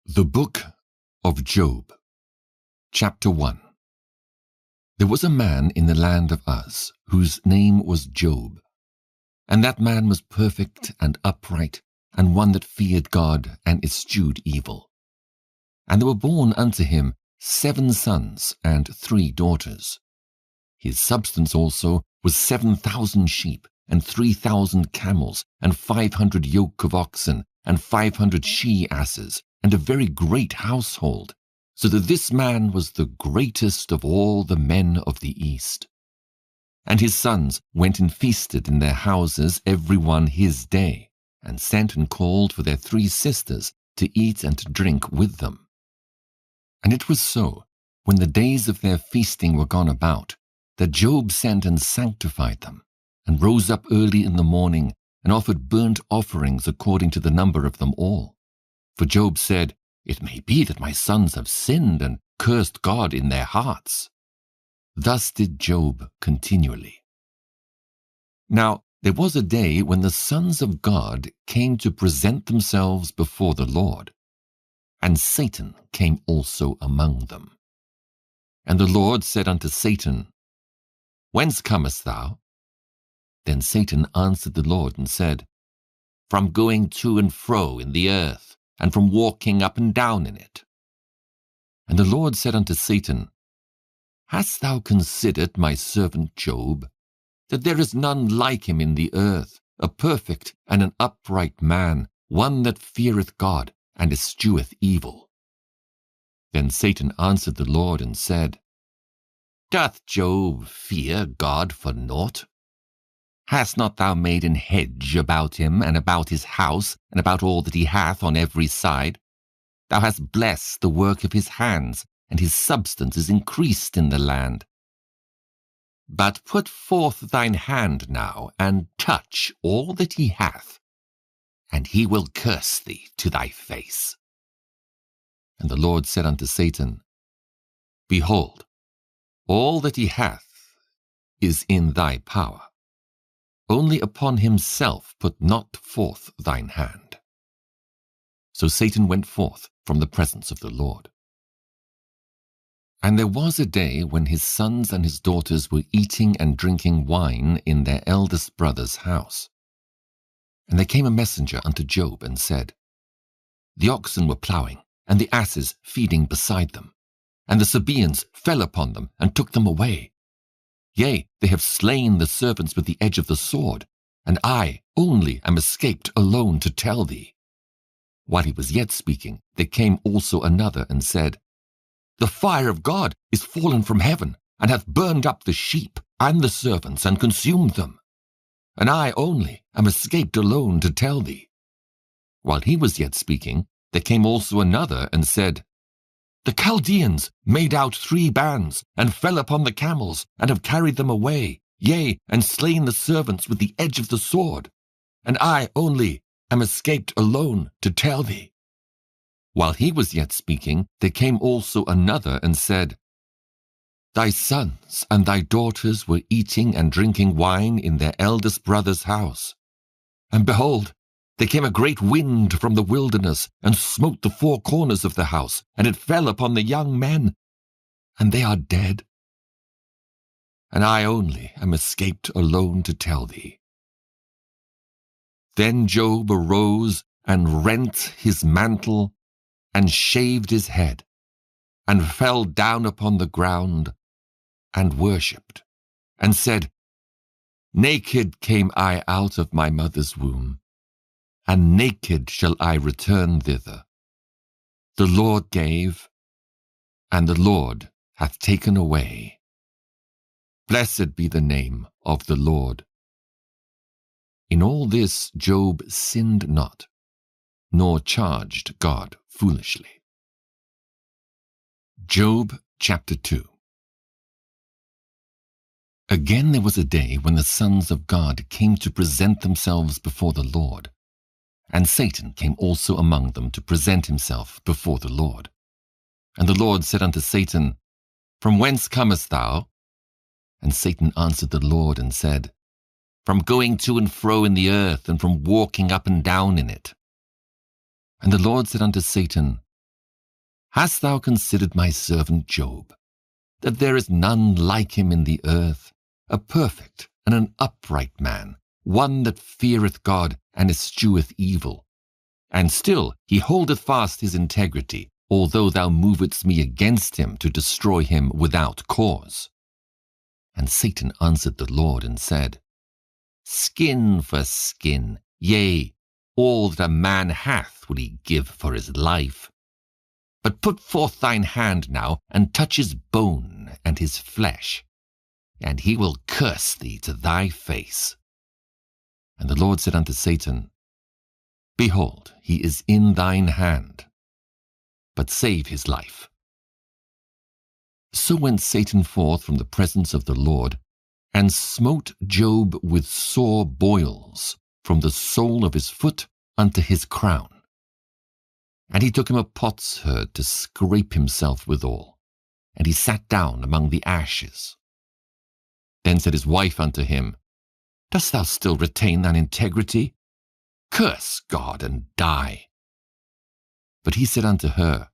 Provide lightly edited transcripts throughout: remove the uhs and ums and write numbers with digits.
The Book of Job, Chapter 1. There was a man in the land of Uz, whose name was Job. And that man was perfect and upright, and one that feared God and eschewed evil. And there were born unto him 7 sons and 3 daughters. His substance also was 7,000 sheep, and 3,000 camels, and 500 yoke of oxen, and 500 she-asses, and a very great household, so that this man was the greatest of all the men of the East. And his sons went and feasted in their houses every one his day, and sent and called for their 3 sisters to eat and to drink with them. And it was so, when the days of their feasting were gone about, that Job sent and sanctified them, and rose up early in the morning, and offered burnt offerings according to the number of them all. For Job said, "It may be that my sons have sinned and cursed God in their hearts." Thus did Job continually. Now there was a day when the sons of God came to present themselves before the Lord, and Satan came also among them. And the Lord said unto Satan, "Whence comest thou?" Then Satan answered the Lord and said, "From going to and fro in the earth, and from walking up and down in it." And the Lord said unto Satan, "Hast thou considered my servant Job, that there is none like him in the earth, a perfect and an upright man, one that feareth God and escheweth evil?" Then Satan answered the Lord and said, "Doth Job fear God for naught? Hast not thou made an hedge about him, and about his house, and about all that he hath on every side? Thou hast blessed the work of his hands, and his substance is increased in the land. But put forth thine hand now, and touch all that he hath, and he will curse thee to thy face." And the Lord said unto Satan, "Behold, all that he hath is in thy power. Only upon himself put not forth thine hand." So Satan went forth from the presence of the Lord. And there was a day when his sons and his daughters were eating and drinking wine in their eldest brother's house. And there came a messenger unto Job and said, "The oxen were ploughing, and the asses feeding beside them, and the Sabaeans fell upon them and took them away. Yea, they have slain the servants with the edge of the sword, and I only am escaped alone to tell thee." While he was yet speaking, there came also another and said, "The fire of God is fallen from heaven, and hath burned up the sheep and the servants, and consumed them. And I only am escaped alone to tell thee." While he was yet speaking, there came also another and said, "The Chaldeans made out 3 bands, and fell upon the camels, and have carried them away, yea, and slain the servants with the edge of the sword. And I only am escaped alone to tell thee." While he was yet speaking, there came also another and said, "Thy sons and thy daughters were eating and drinking wine in their eldest brother's house. And behold, there came a great wind from the wilderness, and smote the 4 corners of the house, and it fell upon the young men, and they are dead. And I only am escaped alone to tell thee." Then Job arose and rent his mantle, and shaved his head, and fell down upon the ground, and worshipped, and said, "Naked came I out of my mother's womb, and naked shall I return thither. The Lord gave, and the Lord hath taken away. Blessed be the name of the Lord." In all this Job sinned not, nor charged God foolishly. Job chapter 2. Again there was a day when the sons of God came to present themselves before the Lord, and Satan came also among them to present himself before the Lord. And the Lord said unto Satan, "From whence comest thou?" And Satan answered the Lord and said, "From going to and fro in the earth, and from walking up and down in it." And the Lord said unto Satan, Hast thou considered my servant Job, that there is none like him in the earth, a perfect and an upright man, one that feareth God and escheweth evil? And still he holdeth fast his integrity, although thou movedst me against him to destroy him without cause. And Satan answered the Lord and said, Skin for skin, yea, all that a man hath will he give for his life. But put forth thine hand now, and touch his bone and his flesh, and he will curse thee to thy face. And the Lord said unto Satan, Behold, he is in thine hand, but save his life. So went Satan forth from the presence of the Lord, and smote Job with sore boils, from the sole of his foot unto his crown. And he took him a potsherd to scrape himself withal, and he sat down among the ashes. Then said his wife unto him, Dost thou still retain thine integrity? Curse God and die. But he said unto her,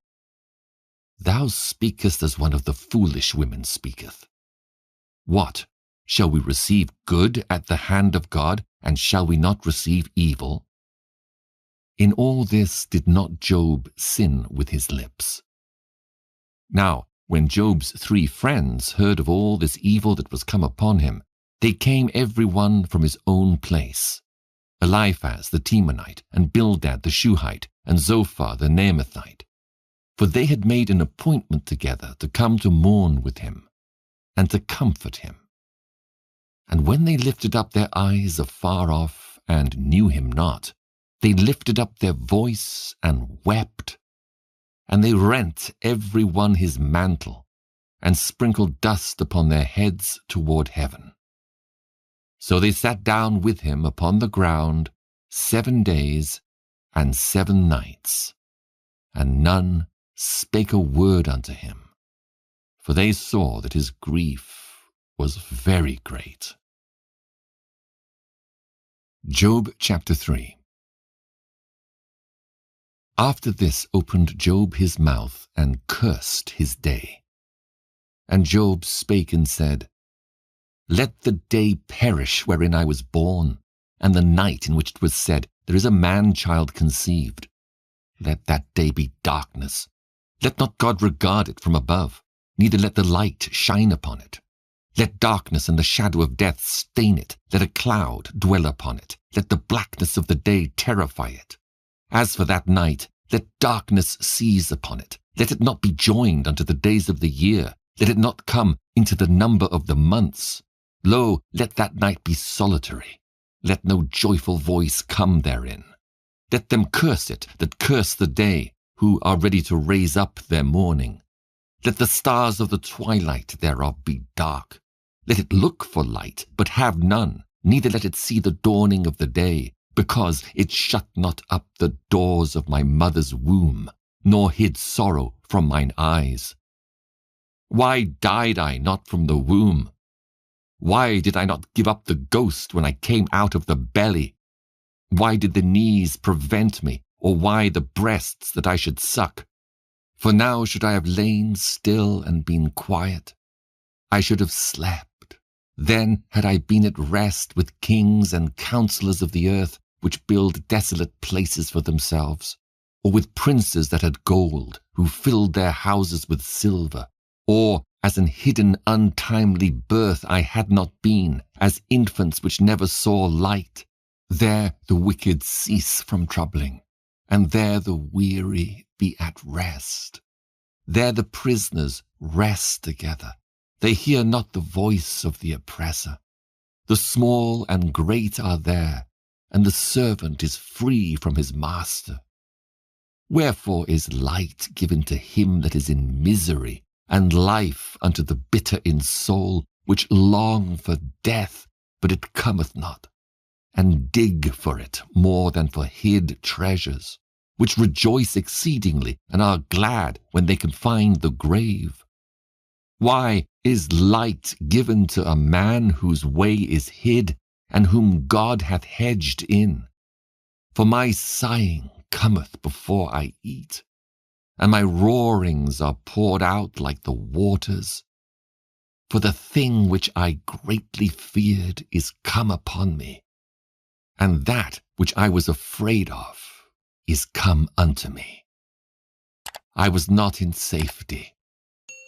Thou speakest as one of the foolish women speaketh. What, shall we receive good at the hand of God, and shall we not receive evil? In all this did not Job sin with his lips. Now, when Job's 3 friends heard of all this evil that was come upon him, they came every one from his own place, Eliphaz the Temanite, and Bildad the Shuhite, and Zophar the Naamathite. For they had made an appointment together to come to mourn with him, and to comfort him. And when they lifted up their eyes afar off, and knew him not, they lifted up their voice and wept. And they rent every one his mantle, and sprinkled dust upon their heads toward heaven. So they sat down with him upon the ground 7 days and 7 nights, and none spake a word unto him, for they saw that his grief was very great. Job chapter 3. After this opened Job his mouth, and cursed his day. And Job spake and said, Let the day perish wherein I was born, and the night in which it was said, There is a man-child conceived. Let that day be darkness. Let not God regard it from above, neither let the light shine upon it. Let darkness and the shadow of death stain it. Let a cloud dwell upon it. Let the blackness of the day terrify it. As for that night, let darkness seize upon it. Let it not be joined unto the days of the year. Let it not come into the number of the months. Lo, let that night be solitary. Let no joyful voice come therein. Let them curse it that curse the day, who are ready to raise up their mourning. Let the stars of the twilight thereof be dark. Let it look for light, but have none, neither let it see the dawning of the day, because it shut not up the doors of my mother's womb, nor hid sorrow from mine eyes. Why died I not from the womb? Why did I not give up the ghost when I came out of the belly? Why did the knees prevent me, or why the breasts that I should suck? For now should I have lain still and been quiet. I should have slept. Then had I been at rest with kings and counselors of the earth, which build desolate places for themselves, or with princes that had gold, who filled their houses with silver, or as an hidden untimely birth I had not been, as infants which never saw light. There the wicked cease from troubling, and there the weary be at rest. There the prisoners rest together. They hear not the voice of the oppressor. The small and great are there, and the servant is free from his master. Wherefore is light given to him that is in misery, and life unto the bitter in soul, which long for death, but it cometh not, and dig for it more than for hid treasures, which rejoice exceedingly, and are glad when they can find the grave. Why is light given to a man whose way is hid, and whom God hath hedged in? For my sighing cometh before I eat, and my roarings are poured out like the waters. For the thing which I greatly feared is come upon me, and that which I was afraid of is come unto me. I was not in safety,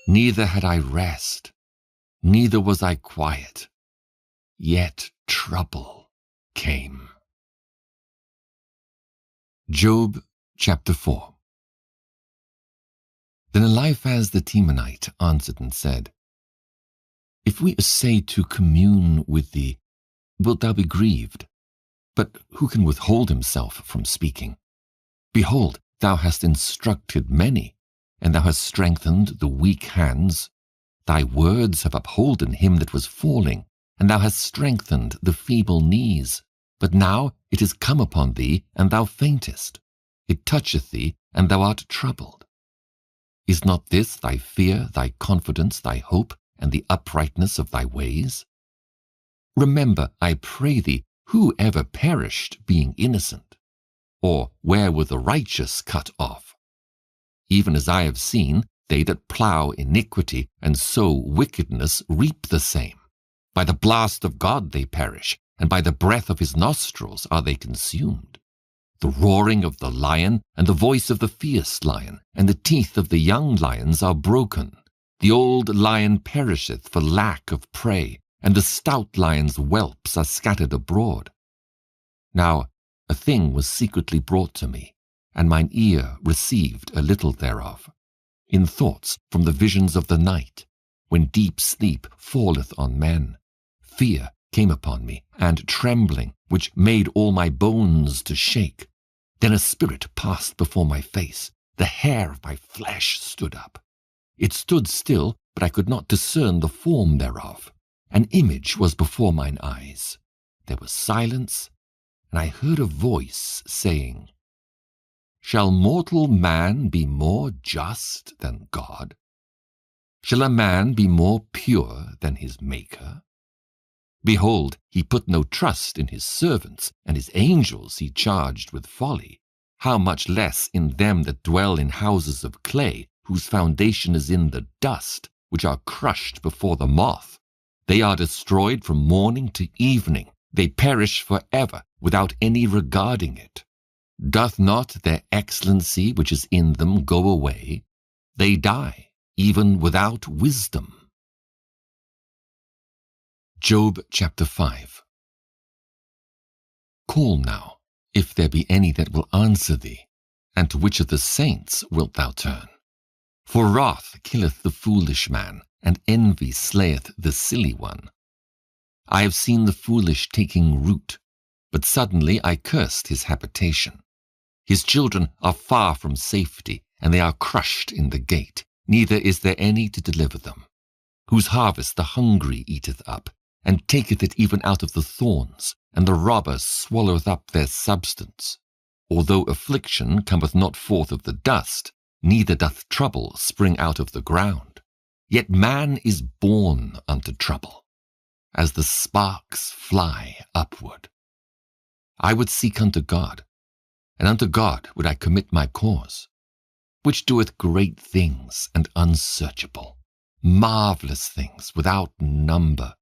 neither had I rest, neither was I quiet, yet trouble came. Job chapter 4. Then Eliphaz the Temanite answered and said, If we essay to commune with thee, wilt thou be grieved? But who can withhold himself from speaking? Behold, thou hast instructed many, and thou hast strengthened the weak hands. Thy words have upholden him that was falling, and thou hast strengthened the feeble knees. But now it is come upon thee, and thou faintest. It toucheth thee, and thou art troubled. Is not this thy fear, thy confidence, thy hope, and the uprightness of thy ways? Remember, I pray thee, who ever perished being innocent? Or where were the righteous cut off? Even as I have seen, they that plough iniquity and sow wickedness reap the same. By the blast of God they perish, and by the breath of his nostrils are they consumed. The roaring of the lion, and the voice of the fierce lion, and the teeth of the young lions are broken. The old lion perisheth for lack of prey, and the stout lion's whelps are scattered abroad. Now a thing was secretly brought to me, and mine ear received a little thereof. In thoughts from the visions of the night, when deep sleep falleth on men, fear came upon me, and trembling, which made all my bones to shake. Then a spirit passed before my face, the hair of my flesh stood up. It stood still, but I could not discern the form thereof. An image was before mine eyes. There was silence, and I heard a voice saying, Shall mortal man be more just than God? Shall a man be more pure than his Maker? Behold, he put no trust in his servants, and his angels he charged with folly. How much less in them that dwell in houses of clay, whose foundation is in the dust, which are crushed before the moth. They are destroyed from morning to evening. They perish forever, without any regarding it. Doth not their excellency which is in them go away? They die, even without wisdom. Job chapter 5. Call now, if there be any that will answer thee, and to which of the saints wilt thou turn? For wrath killeth the foolish man, and envy slayeth the silly one. I have seen the foolish taking root, but suddenly I cursed his habitation. His children are far from safety, and they are crushed in the gate, neither is there any to deliver them. Whose harvest the hungry eateth up, and taketh it even out of the thorns, and the robber swalloweth up their substance. Although affliction cometh not forth of the dust, neither doth trouble spring out of the ground. Yet man is born unto trouble, as the sparks fly upward. I would seek unto God, and unto God would I commit my cause, which doeth great things and unsearchable, marvelous things without number,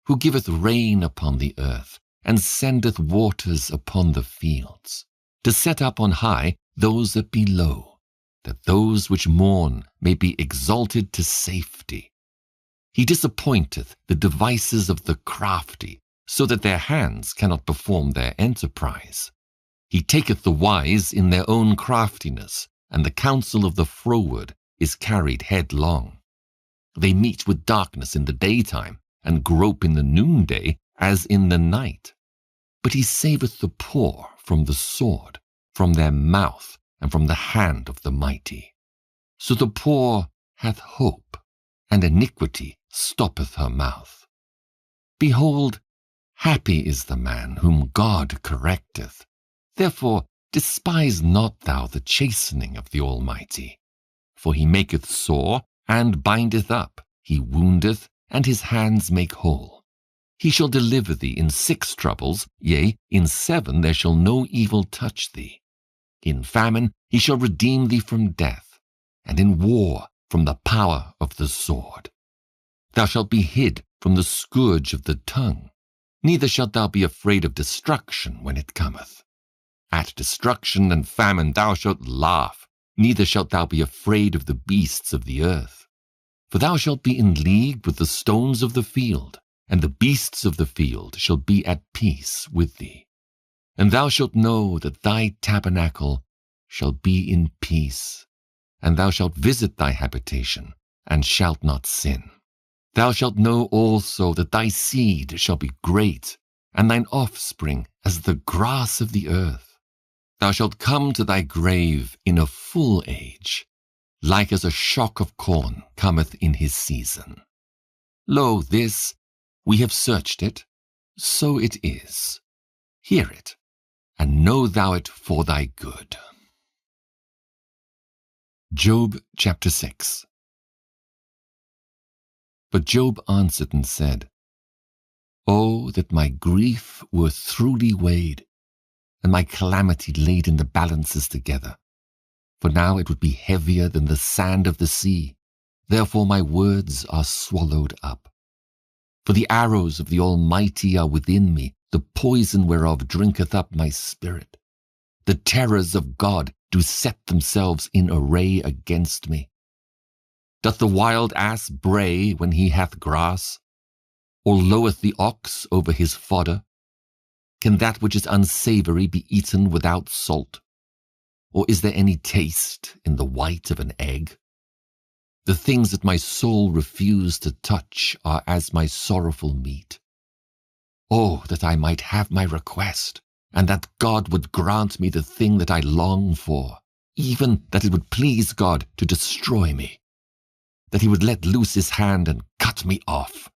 who giveth rain upon the earth, and sendeth waters upon the fields, to set up on high those that be low, that those which mourn may be exalted to safety. He disappointeth the devices of the crafty, so that their hands cannot perform their enterprise. He taketh the wise in their own craftiness, and the counsel of the froward is carried headlong. They meet with darkness in the daytime, and grope in the noonday as in the night. But he saveth the poor from the sword, from their mouth, and from the hand of the mighty. So the poor hath hope, and iniquity stoppeth her mouth. Behold, happy is the man whom God correcteth. Therefore despise not thou the chastening of the Almighty. For he maketh sore, and bindeth up, he woundeth, and his hands make whole. He shall deliver thee in 6 troubles, yea, in 7 there shall no evil touch thee. In famine he shall redeem thee from death. and in war from the power of the sword. Thou shalt be hid from the scourge of the tongue, neither shalt thou be afraid of destruction when it cometh. At destruction and famine thou shalt laugh, neither shalt thou be afraid of the beasts of the earth. For thou shalt be in league with the stones of the field, and the beasts of the field shall be at peace with thee. And thou shalt know that thy tabernacle shall be in peace, and thou shalt visit thy habitation, and shalt not sin. Thou shalt know also that thy seed shall be great, and thine offspring as the grass of the earth. Thou shalt come to thy grave in a full age, like as a shock of corn cometh in his season. Lo, this, we have searched it, so it is. Hear it, and know thou it for thy good. Job chapter 6. But Job answered and said, O that my grief were truly weighed, and my calamity laid in the balances together. For now it would be heavier than the sand of the sea, therefore my words are swallowed up. For the arrows of the Almighty are within me, the poison whereof drinketh up my spirit. The terrors of God do set themselves in array against me. Doth the wild ass bray when he hath grass? Or loweth the ox over his fodder? Can that which is unsavory be eaten without salt? Or is there any taste in the white of an egg? The things that my soul refused to touch are as my sorrowful meat. Oh, that I might have my request, and that God would grant me the thing that I long for, even that it would please God to destroy me, that he would let loose his hand and cut me off.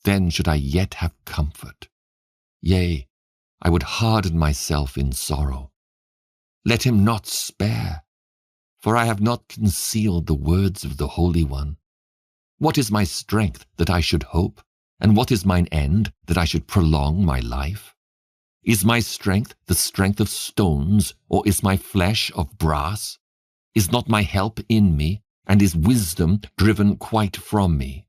Then should I yet have comfort. Yea, I would harden myself in sorrow. Let him not spare, for I have not concealed the words of the Holy One. What is my strength that I should hope? And what is mine end that I should prolong my life? Is my strength the strength of stones, or is my flesh of brass? Is not my help in me, and is wisdom driven quite from me?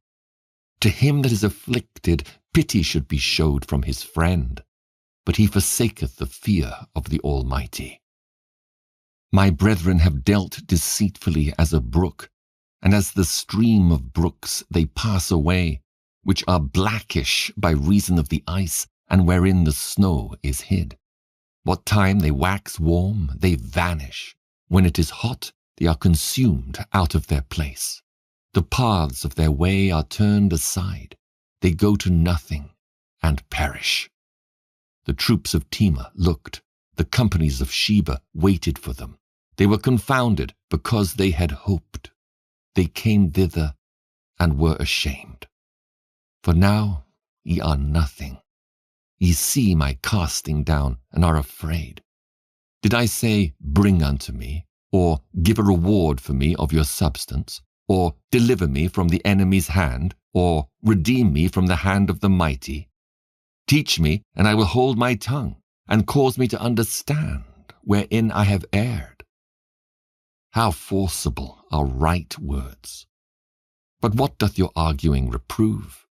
To him that is afflicted, pity should be showed from his friend, but he forsaketh the fear of the Almighty. My brethren have dealt deceitfully as a brook, and as the stream of brooks they pass away, which are blackish by reason of the ice, and wherein the snow is hid. What time they wax warm, they vanish. When it is hot, they are consumed out of their place. The paths of their way are turned aside. They go to nothing and perish. The troops of Tema looked. The companies of Sheba waited for them. They were confounded because they had hoped. They came thither and were ashamed. For now ye are nothing. Ye see my casting down and are afraid. Did I say, bring unto me, or give a reward for me of your substance, or deliver me from the enemy's hand, or redeem me from the hand of the mighty? Teach me, and I will hold my tongue, and cause me to understand wherein I have erred. How forcible are right words! But what doth your arguing reprove?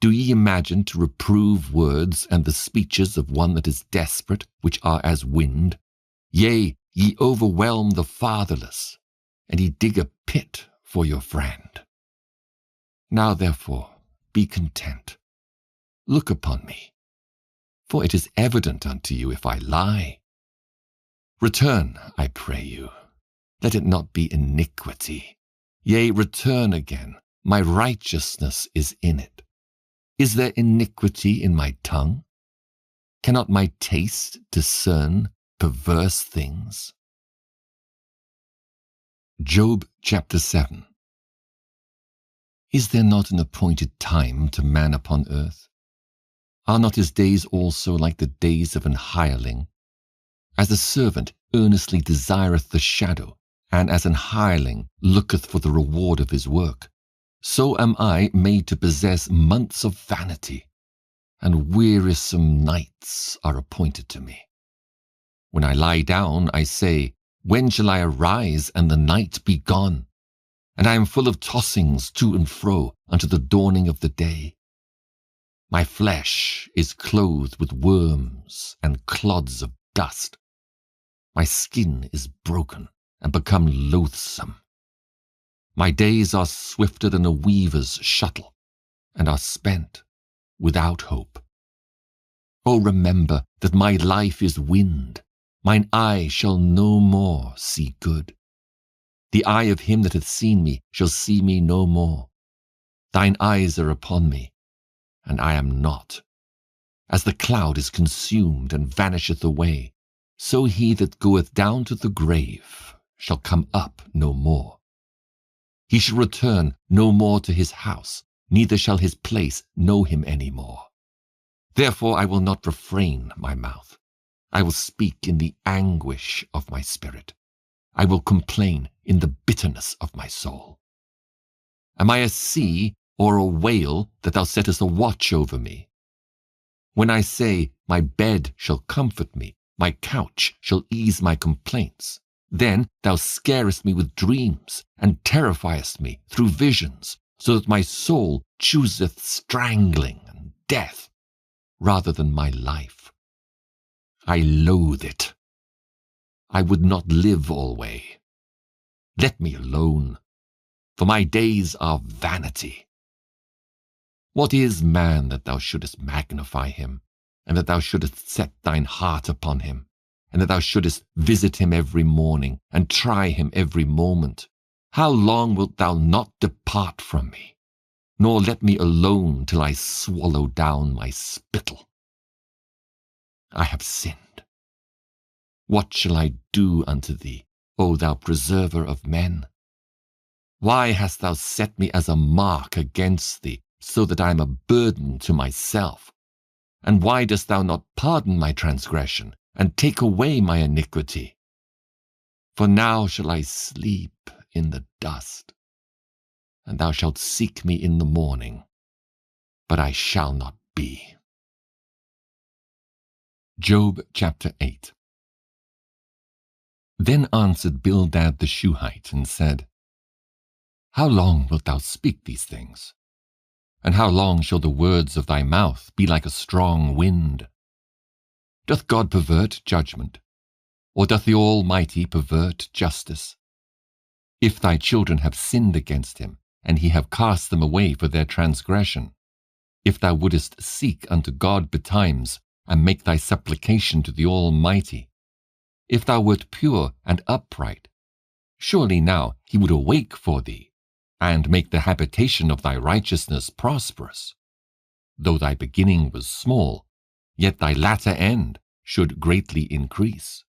Do ye imagine to reprove words and the speeches of one that is desperate, which are as wind? Yea, ye overwhelm the fatherless, and ye dig a pit for your friend. Now therefore be content. Look upon me, for it is evident unto you if I lie. Return, I pray you. Let it not be iniquity. Yea, return again. My righteousness is in it. Is there iniquity in my tongue? Cannot my taste discern perverse things? Job chapter 7. Is there not an appointed time to man upon earth? Are not his days also like the days of an hireling? As a servant earnestly desireth the shadow, and as an hireling looketh for the reward of his work, so am I made to possess months of vanity, and wearisome nights are appointed to me. When I lie down, I say, When shall I arise and the night be gone? And I am full of tossings to and fro unto the dawning of the day. My flesh is clothed with worms and clods of dust. My skin is broken and become loathsome. My days are swifter than a weaver's shuttle, and are spent without hope. O remember that my life is wind, mine eye shall no more see good. The eye of him that hath seen me shall see me no more. Thine eyes are upon me, and I am not. As the cloud is consumed and vanisheth away, so he that goeth down to the grave shall come up no more. He shall return no more to his house, neither shall his place know him any more. Therefore I will not refrain my mouth. I will speak in the anguish of my spirit. I will complain in the bitterness of my soul. Am I a sea or a whale that thou settest a watch over me? When I say, my bed shall comfort me, my couch shall ease my complaints, then thou scarest me with dreams, and terrifiest me through visions, so that my soul chooseth strangling and death rather than my life. I loathe it. I would not live alway. Let me alone, for my days are vanity. What is man that thou shouldest magnify him, and that thou shouldest set thine heart upon him, and that thou shouldest visit him every morning, and try him every moment? How long wilt thou not depart from me, nor let me alone till I swallow down my spittle? I have sinned. What shall I do unto thee, O thou preserver of men? Why hast thou set me as a mark against thee, so that I am a burden to myself? And why dost thou not pardon my transgression, and take away my iniquity? For now shall I sleep in the dust, and thou shalt seek me in the morning, but I shall not be. Job chapter 8. Then answered Bildad the Shuhite, and said, How long wilt thou speak these things? And how long shall the words of thy mouth be like a strong wind? Doth God pervert judgment? Or doth the Almighty pervert justice? If thy children have sinned against him, and he have cast them away for their transgression, if thou wouldest seek unto God betimes, and make thy supplication to the Almighty, if thou wert pure and upright, surely now he would awake for thee, and make the habitation of thy righteousness prosperous. Though thy beginning was small, yet thy latter end should greatly increase.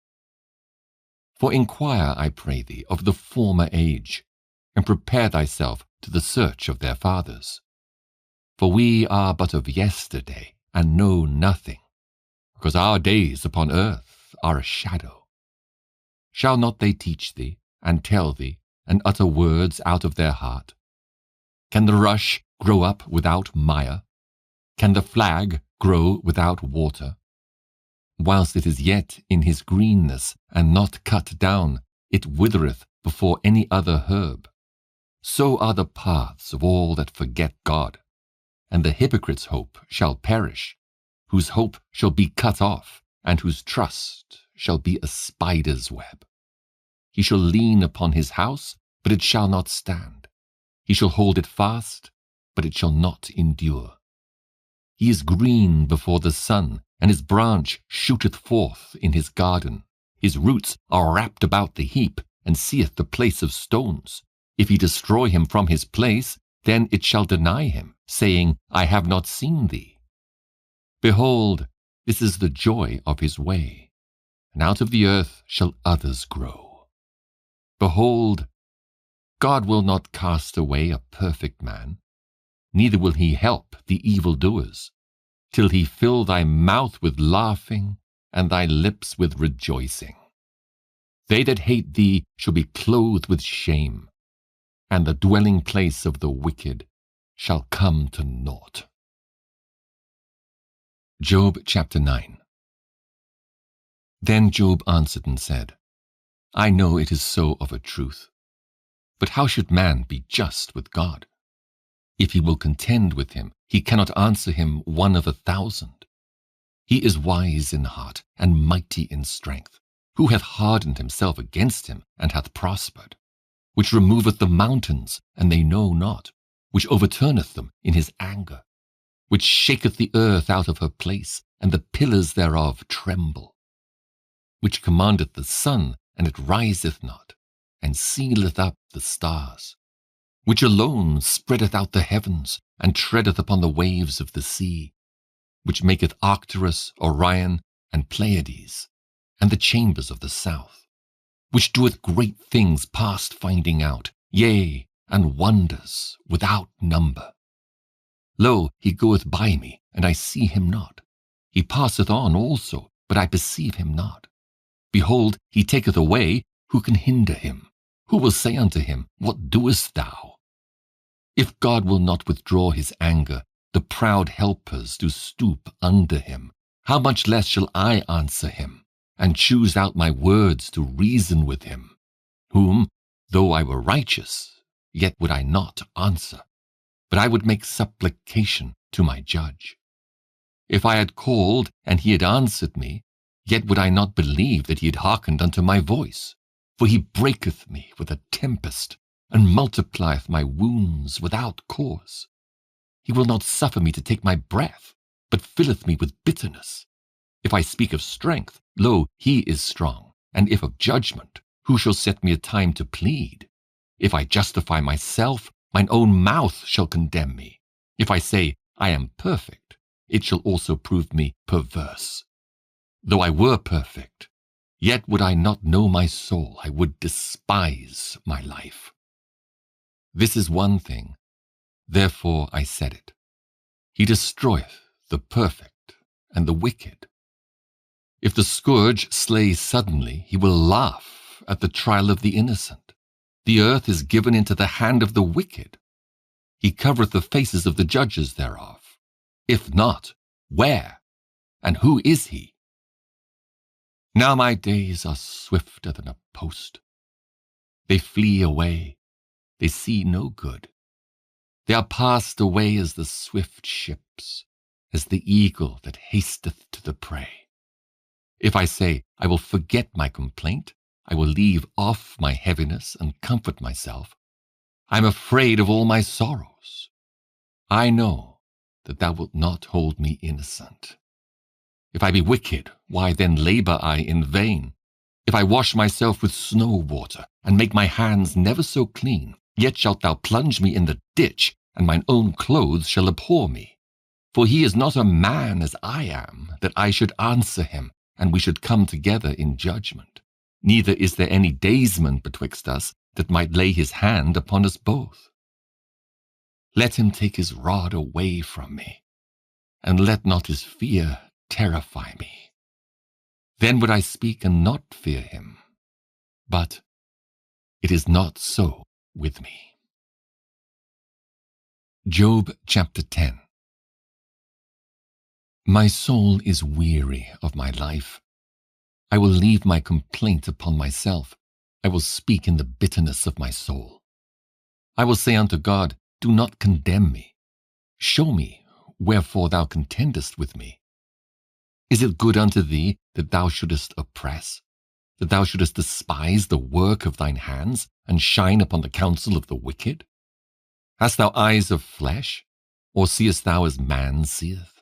For inquire, I pray thee, of the former age, and prepare thyself to the search of their fathers. For we are but of yesterday, and know nothing, because our days upon earth are a shadow. Shall not they teach thee, and tell thee, and utter words out of their heart? Can the rush grow up without mire? Can the flag grow without water? Whilst it is yet in his greenness, and not cut down, it withereth before any other herb. So are the paths of all that forget God, and the hypocrite's hope shall perish, whose hope shall be cut off, and whose trust shall be a spider's web. He shall lean upon his house, but it shall not stand. He shall hold it fast, but it shall not endure. He is green before the sun, and his branch shooteth forth in his garden. His roots are wrapped about the heap, and seeth the place of stones. If he destroy him from his place, then it shall deny him, saying, I have not seen thee. Behold, this is the joy of his way, and out of the earth shall others grow. Behold, God will not cast away a perfect man, neither will he help the evildoers, till he fill thy mouth with laughing, and thy lips with rejoicing. They that hate thee shall be clothed with shame, and the dwelling place of the wicked shall come to naught. Job chapter 9. Then Job answered and said, I know it is so of a truth. But how should man be just with God? If he will contend with him, he cannot answer him 1 of 1,000. He is wise in heart and mighty in strength, who hath hardened himself against him and hath prospered, which removeth the mountains, and they know not, which overturneth them in his anger, which shaketh the earth out of her place, and the pillars thereof tremble, which commandeth the sun, and it riseth not, and sealeth up the stars, which alone spreadeth out the heavens, and treadeth upon the waves of the sea, which maketh Arcturus, Orion, and Pleiades, and the chambers of the south, which doeth great things past finding out, yea, and wonders without number. Lo, he goeth by me, and I see him not. He passeth on also, but I perceive him not. Behold, he taketh away, who can hinder him? Who will say unto him, What doest thou? If God will not withdraw his anger, the proud helpers do stoop under him. How much less shall I answer him, and choose out my words to reason with him, whom, though I were righteous, yet would I not answer, but I would make supplication to my judge. If I had called, and he had answered me, yet would I not believe that he had hearkened unto my voice. For he breaketh me with a tempest, and multiplieth my wounds without cause. He will not suffer me to take my breath, but filleth me with bitterness. If I speak of strength, lo, he is strong, and if of judgment, who shall set me a time to plead? If I justify myself, mine own mouth shall condemn me. If I say, I am perfect, it shall also prove me perverse. Though I were perfect, yet would I not know my soul, I would despise my life. This is one thing, therefore I said it. He destroyeth the perfect and the wicked. If the scourge slay suddenly, he will laugh at the trial of the innocent. The earth is given into the hand of the wicked. He covereth the faces of the judges thereof. If not, where? And who is he? Now my days are swifter than a post. They flee away. They see no good. They are passed away as the swift ships, as the eagle that hasteth to the prey. If I say, I will forget my complaint, I will leave off my heaviness and comfort myself, I am afraid of all my sorrows. I know that thou wilt not hold me innocent. If I be wicked, why then labor I in vain? If I wash myself with snow water, and make my hands never so clean, yet shalt thou plunge me in the ditch, and mine own clothes shall abhor me. For he is not a man as I am, that I should answer him, and we should come together in judgment. Neither is there any daysman betwixt us, that might lay his hand upon us both. Let him take his rod away from me, and let not his fear terrify me. Then would I speak and not fear him. But it is not so with me. Job chapter 10. My soul is weary of my life. I will leave my complaint upon myself. I will speak in the bitterness of my soul. I will say unto God, do not condemn me. Show me wherefore thou contendest with me. Is it good unto thee that thou shouldest oppress, that thou shouldest despise the work of thine hands, and shine upon the counsel of the wicked? Hast thou eyes of flesh, or seest thou as man seeth?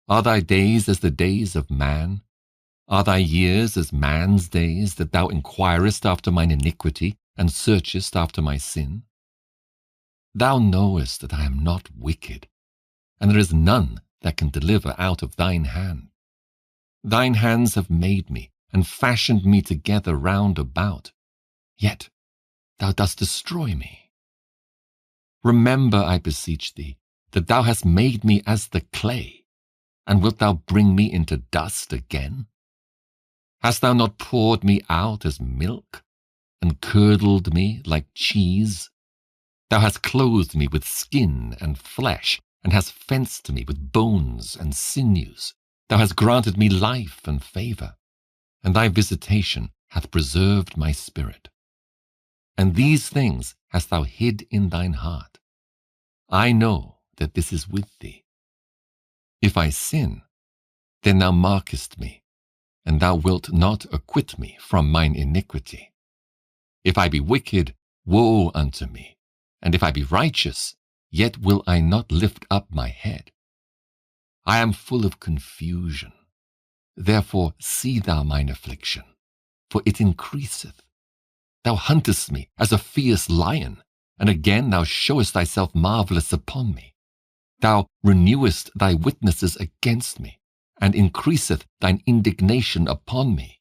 Are thy days as the days of man? Are thy years as man's days, that thou inquirest after mine iniquity, and searchest after my sin? Thou knowest that I am not wicked, and there is none that can deliver out of thine hand. Thine hands have made me, and fashioned me together round about, yet thou dost destroy me. Remember, I beseech thee, that thou hast made me as the clay, and wilt thou bring me into dust again? Hast thou not poured me out as milk, and curdled me like cheese? Thou hast clothed me with skin and flesh, and hast fenced me with bones and sinews. Thou hast granted me life and favor, and thy visitation hath preserved my spirit. And these things hast thou hid in thine heart. I know that this is with thee. If I sin, then thou markest me, and thou wilt not acquit me from mine iniquity. If I be wicked, woe unto me, and if I be righteous, yet will I not lift up my head. I am full of confusion. Therefore see thou mine affliction, for it increaseth. Thou huntest me as a fierce lion, and again thou showest thyself marvellous upon me. Thou renewest thy witnesses against me, and increaseth thine indignation upon me.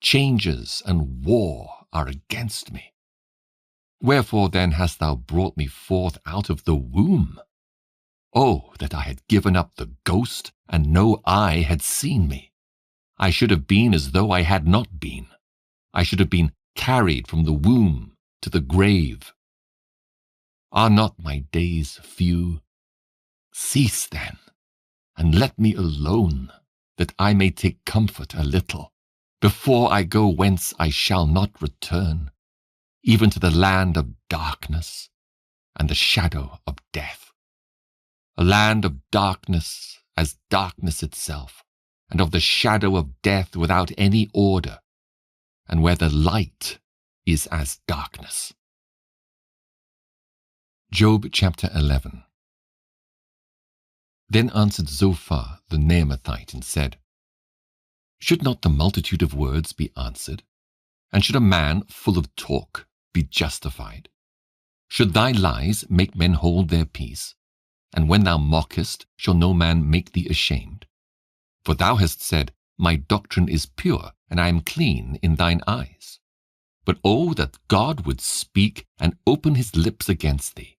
Changes and war are against me. Wherefore then hast thou brought me forth out of the womb? Oh, that I had given up the ghost, and no eye had seen me. I should have been as though I had not been. I should have been carried from the womb to the grave. Are not my days few? Cease then, and let me alone, that I may take comfort a little, before I go whence I shall not return, even to the land of darkness and the shadow of death. A land of darkness as darkness itself, and of the shadow of death without any order, and where the light is as darkness. Job chapter 11. Then answered Zophar the Naamathite and said, Should not the multitude of words be answered? And should a man full of talk be justified? Should thy lies make men hold their peace? And when thou mockest, shall no man make thee ashamed? For thou hast said, My doctrine is pure, and I am clean in thine eyes. But oh, that God would speak and open his lips against thee,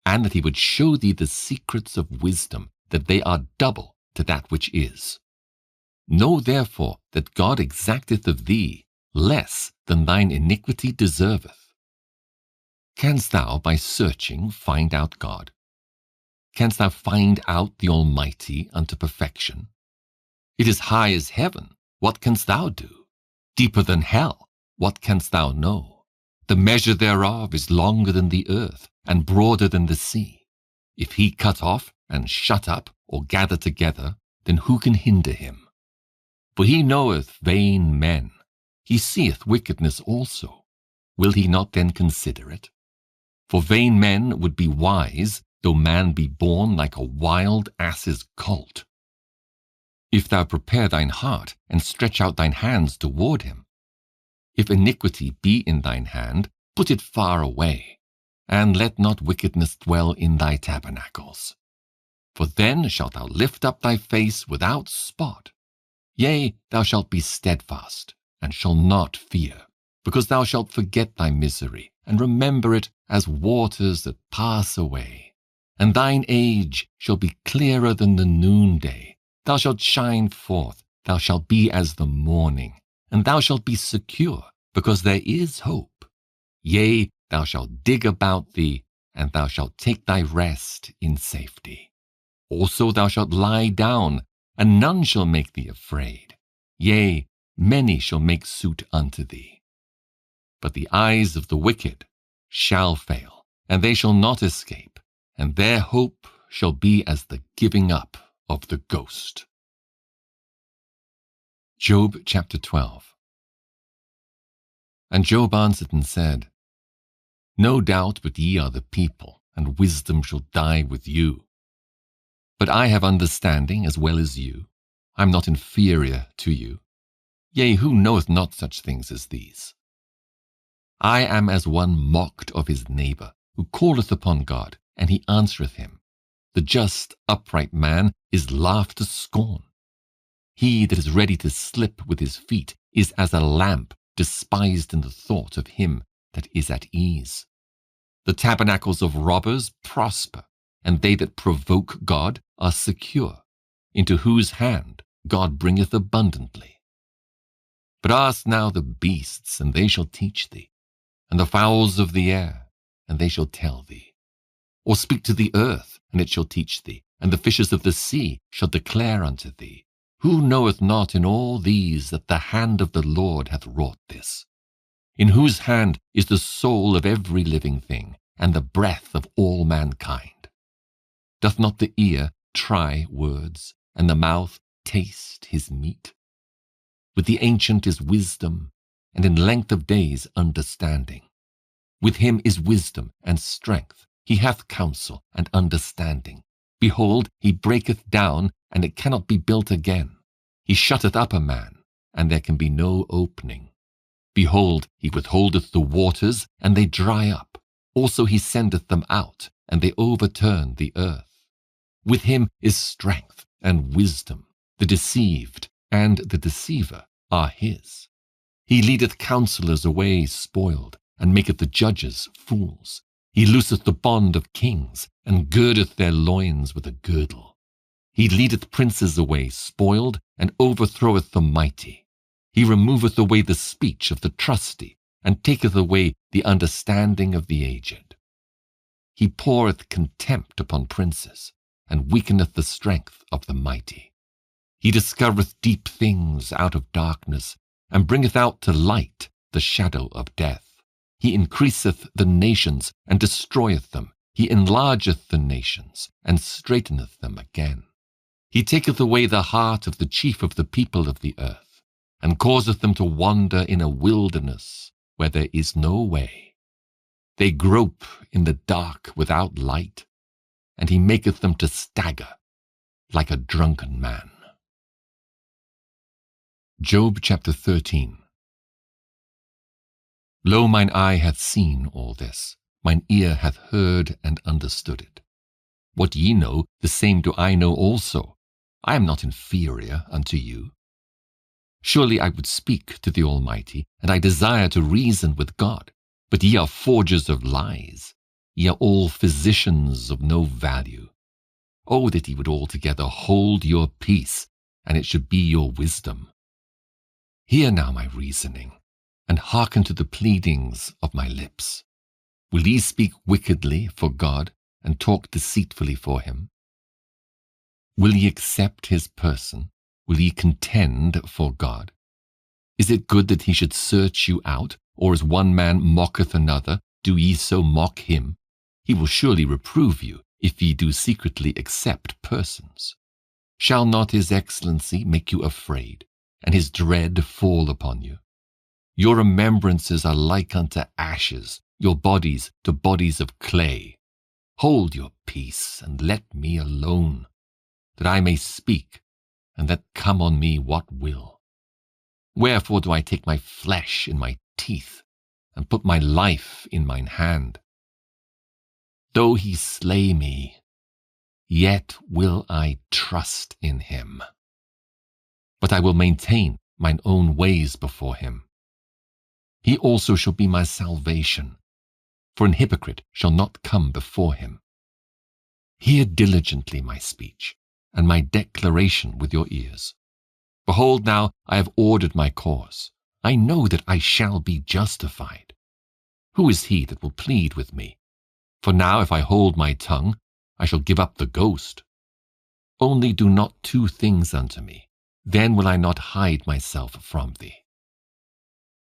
and that he would show thee the secrets of wisdom, that they are double to that which is. Know therefore that God exacteth of thee less than thine iniquity deserveth. Canst thou by searching find out God? Canst thou find out the Almighty unto perfection? It is high as heaven, what canst thou do? Deeper than hell, what canst thou know? The measure thereof is longer than the earth, and broader than the sea. If he cut off, and shut up, or gather together, then who can hinder him? For he knoweth vain men. He seeth wickedness also. Will he not then consider it? For vain men would be wise, though man be born like a wild ass's colt. If thou prepare thine heart, and stretch out thine hands toward him, if iniquity be in thine hand, put it far away, and let not wickedness dwell in thy tabernacles. For then shalt thou lift up thy face without spot. Yea, thou shalt be steadfast, and shalt not fear, because thou shalt forget thy misery, and remember it as waters that pass away. And thine age shall be clearer than the noonday. Thou shalt shine forth, thou shalt be as the morning, and thou shalt be secure, because there is hope. Yea, thou shalt dig about thee, and thou shalt take thy rest in safety. Also thou shalt lie down, and none shall make thee afraid. Yea, many shall make suit unto thee. But the eyes of the wicked shall fail, and they shall not escape, and their hope shall be as the giving up of the ghost. Job chapter 12. And Job answered and said, No doubt but ye are the people, and wisdom shall die with you. But I have understanding as well as you. I am not inferior to you. Yea, who knoweth not such things as these? I am as one mocked of his neighbor, who calleth upon God, and he answereth him. The just, upright man is laughed to scorn. He that is ready to slip with his feet is as a lamp despised in the thought of him that is at ease. The tabernacles of robbers prosper, and they that provoke God are secure, into whose hand God bringeth abundantly. But ask now the beasts, and they shall teach thee, and the fowls of the air, and they shall tell thee. Or speak to the earth, and it shall teach thee, and the fishes of the sea shall declare unto thee. Who knoweth not in all these that the hand of the Lord hath wrought this? In whose hand is the soul of every living thing, and the breath of all mankind? Doth not the ear try words, and the mouth taste his meat? With the ancient is wisdom, and in length of days understanding. With him is wisdom and strength. He hath counsel and understanding. Behold, he breaketh down, and it cannot be built again. He shutteth up a man, and there can be no opening. Behold, he withholdeth the waters, and they dry up. Also he sendeth them out, and they overturn the earth. With him is strength and wisdom. The deceived and the deceiver are his. He leadeth counselors away spoiled, and maketh the judges fools. He looseth the bond of kings, and girdeth their loins with a girdle. He leadeth princes away spoiled, and overthroweth the mighty. He removeth away the speech of the trusty, and taketh away the understanding of the aged. He poureth contempt upon princes, and weakeneth the strength of the mighty. He discovereth deep things out of darkness, and bringeth out to light the shadow of death. He increaseth the nations, and destroyeth them. He enlargeth the nations, and straighteneth them again. He taketh away the heart of the chief of the people of the earth, and causeth them to wander in a wilderness where there is no way. They grope in the dark without light, and he maketh them to stagger like a drunken man. Job chapter 13. Lo, mine eye hath seen all this, mine ear hath heard and understood it. What ye know, the same do I know also. I am not inferior unto you. Surely I would speak to the Almighty, and I desire to reason with God. But ye are forgers of lies. Ye are all physicians of no value. Oh, that ye would altogether hold your peace, and it should be your wisdom. Hear now my reasoning, and hearken to the pleadings of my lips. Will ye speak wickedly for God, and talk deceitfully for him? Will ye accept his person? Will ye contend for God? Is it good that he should search you out, or as one man mocketh another, do ye so mock him? He will surely reprove you, if ye do secretly accept persons. Shall not his excellency make you afraid, and his dread fall upon you? Your remembrances are like unto ashes, your bodies to bodies of clay. Hold your peace, and let me alone, that I may speak, and let come on me what will. Wherefore do I take my flesh in my teeth, and put my life in mine hand? Though he slay me, yet will I trust in him. But I will maintain mine own ways before him. He also shall be my salvation, for an hypocrite shall not come before him. Hear diligently my speech, and my declaration with your ears. Behold, now I have ordered my cause. I know that I shall be justified. Who is he that will plead with me? For now if I hold my tongue, I shall give up the ghost. Only do not two things unto me, then will I not hide myself from thee.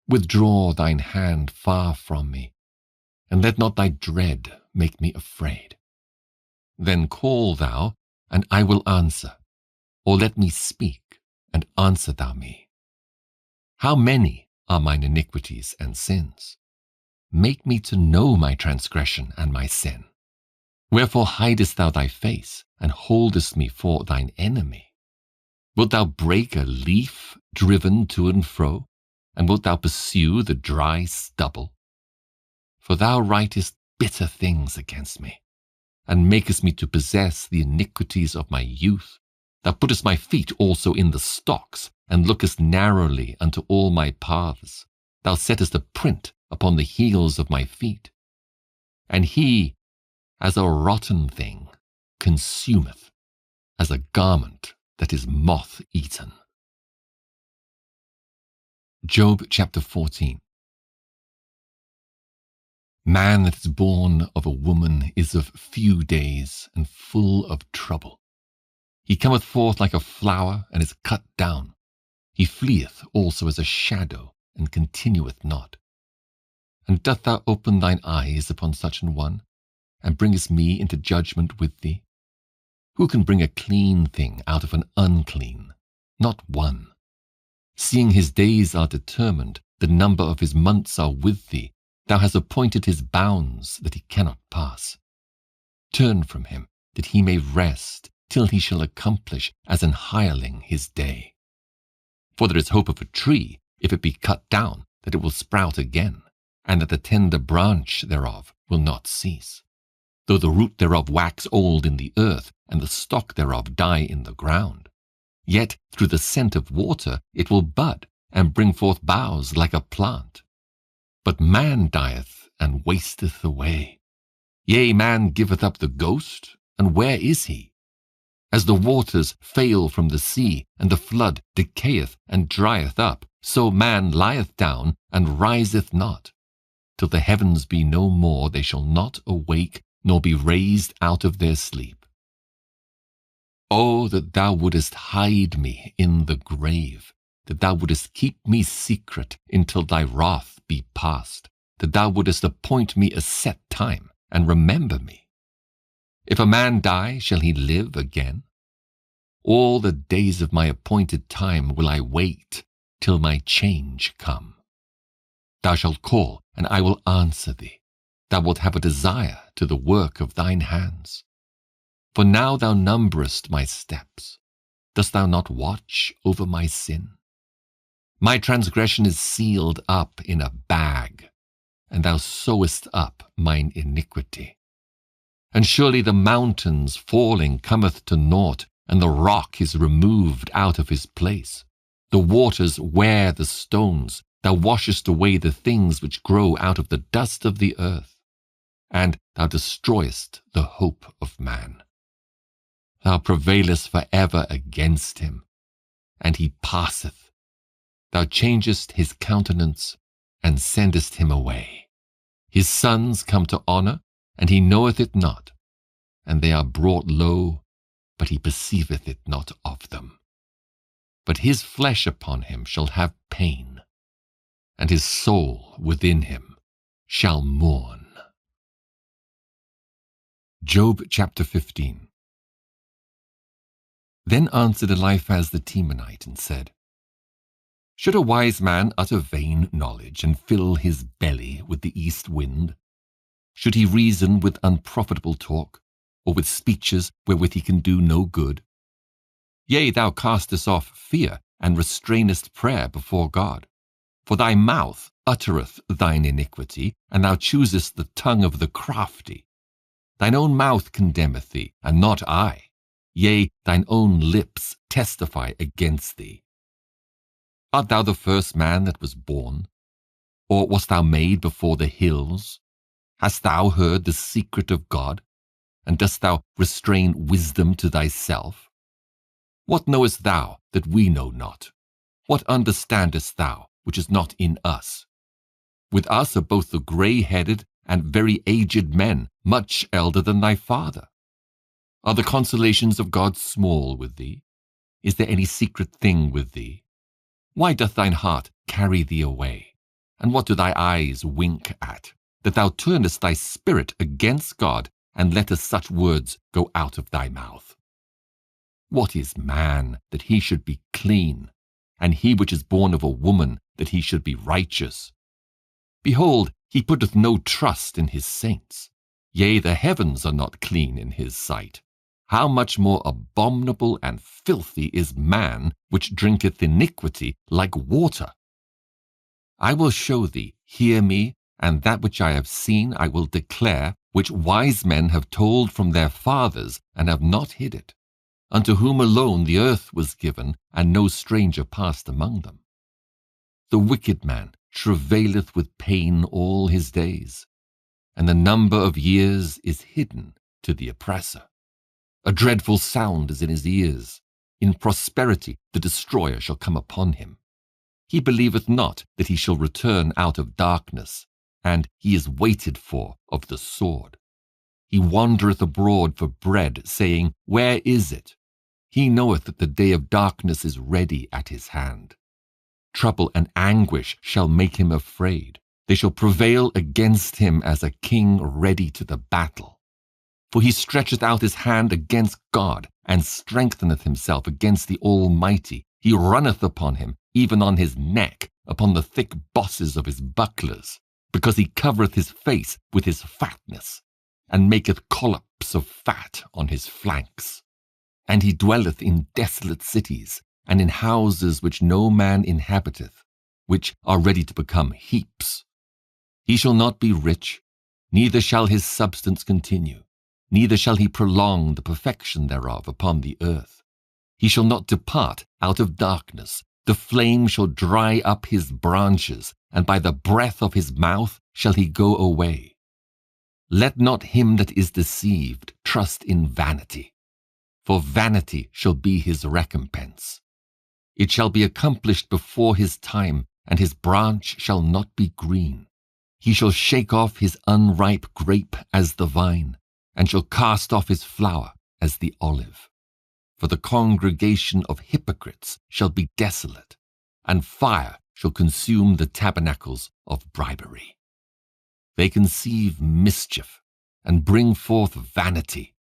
Withdraw thine hand far from me, and let not thy dread make me afraid. Then call thou, and I will answer, or let me speak, and answer thou me. How many are mine iniquities and sins? Make me to know my transgression and my sin. Wherefore hidest thou thy face, and holdest me for thine enemy? Wilt thou break a leaf driven to and fro, and wilt thou pursue the dry stubble? For thou writest bitter things against me, and makest me to possess the iniquities of my youth. Thou puttest my feet also in the stocks, and lookest narrowly unto all my paths. Thou settest a print upon the heels of my feet. And he, as a rotten thing, consumeth, as a garment that is moth-eaten. Job chapter 14. Man that is born of a woman is of few days and full of trouble. He cometh forth like a flower, and is cut down. He fleeth also as a shadow, and continueth not. And doth thou open thine eyes upon such an one, and bringest me into judgment with thee? Who can bring a clean thing out of an unclean? Not one. Seeing his days are determined, the number of his months are with thee, thou hast appointed his bounds, that he cannot pass. Turn from him, that he may rest, till he shall accomplish as an hireling his day. For there is hope of a tree, if it be cut down, that it will sprout again, and that the tender branch thereof will not cease. Though the root thereof wax old in the earth, and the stock thereof die in the ground, yet through the scent of water it will bud, and bring forth boughs like a plant. But man dieth, and wasteth away. Yea, man giveth up the ghost, and where is he? As the waters fail from the sea, and the flood decayeth and drieth up, so man lieth down, and riseth not. Till the heavens be no more, they shall not awake, nor be raised out of their sleep. Oh, that thou wouldest hide me in the grave, that thou wouldest keep me secret until thy wrath be past, that thou wouldest appoint me a set time, and remember me. If a man die, shall he live again? All the days of my appointed time will I wait, till my change come. Thou shalt call, and I will answer thee. Thou wilt have a desire to the work of thine hands. For now thou numberest my steps. Dost thou not watch over my sin? My transgression is sealed up in a bag, and thou sewest up mine iniquity. And surely the mountains falling cometh to naught, and the rock is removed out of his place. The waters wear the stones. Thou washest away the things which grow out of the dust of the earth, and thou destroyest the hope of man. Thou prevailest for ever against him, and he passeth. Thou changest his countenance, and sendest him away. His sons come to honour, and he knoweth it not, and they are brought low, but he perceiveth it not of them. But his flesh upon him shall have pain, and his soul within him shall mourn. Job chapter 15. Then answered Eliphaz the Temanite and said, Should a wise man utter vain knowledge, and fill his belly with the east wind? Should he reason with unprofitable talk, or with speeches wherewith he can do no good? Yea, thou castest off fear, and restrainest prayer before God. For thy mouth uttereth thine iniquity, and thou choosest the tongue of the crafty. Thine own mouth condemneth thee, and not I. Yea, thine own lips testify against thee. Art thou the first man that was born? Or wast thou made before the hills? Hast thou heard the secret of God? And dost thou restrain wisdom to thyself? What knowest thou that we know not? What understandest thou which is not in us? With us are both the grey-headed and very aged men, much elder than thy father. Are the consolations of God small with thee? Is there any secret thing with thee? Why doth thine heart carry thee away? And what do thy eyes wink at, that thou turnest thy spirit against God, and lettest such words go out of thy mouth? What is man, that he should be clean, and he which is born of a woman, that he should be righteous? Behold, he putteth no trust in his saints. Yea, the heavens are not clean in his sight. How much more abominable and filthy is man, which drinketh iniquity like water? I will show thee, hear me, and that which I have seen I will declare, which wise men have told from their fathers, and have not hid it, unto whom alone the earth was given, and no stranger passed among them. The wicked man travaileth with pain all his days, and the number of years is hidden to the oppressor. A dreadful sound is in his ears. In prosperity the destroyer shall come upon him. He believeth not that he shall return out of darkness, and he is waited for of the sword. He wandereth abroad for bread, saying, Where is it? He knoweth that the day of darkness is ready at his hand. Trouble and anguish shall make him afraid. They shall prevail against him as a king ready to the battle. For he stretcheth out his hand against God, and strengtheneth himself against the Almighty. He runneth upon him, even on his neck, upon the thick bosses of his bucklers, because he covereth his face with his fatness, and maketh collops of fat on his flanks. And he dwelleth in desolate cities, and in houses which no man inhabiteth, which are ready to become heaps. He shall not be rich, neither shall his substance continue, neither shall he prolong the perfection thereof upon the earth. He shall not depart out of darkness. The flame shall dry up his branches, and by the breath of his mouth shall he go away. Let not him that is deceived trust in vanity, for vanity shall be his recompense. It shall be accomplished before his time, and his branch shall not be green. He shall shake off his unripe grape as the vine, and shall cast off his flower as the olive. For the congregation of hypocrites shall be desolate, and fire shall consume the tabernacles of bribery. They conceive mischief, and bring forth vanity,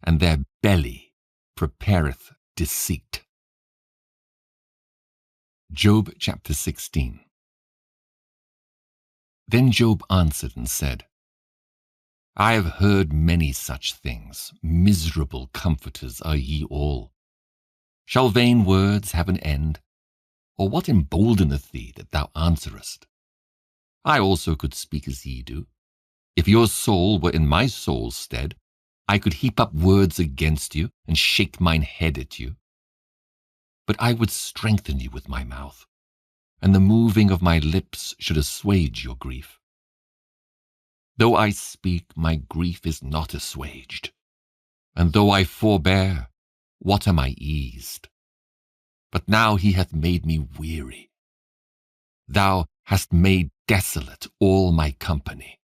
and their belly prepareth deceit. Job chapter 16. Then Job answered and said, I have heard many such things. Miserable comforters are ye all. Shall vain words have an end? Or what emboldeneth thee that thou answerest? I also could speak as ye do. If your soul were in my soul's stead, I could heap up words against you, and shake mine head at you. But I would strengthen you with my mouth, and the moving of my lips should assuage your grief. Though I speak, my grief is not assuaged, and though I forbear, what am I eased? But now he hath made me weary. Thou hast made desolate all my company.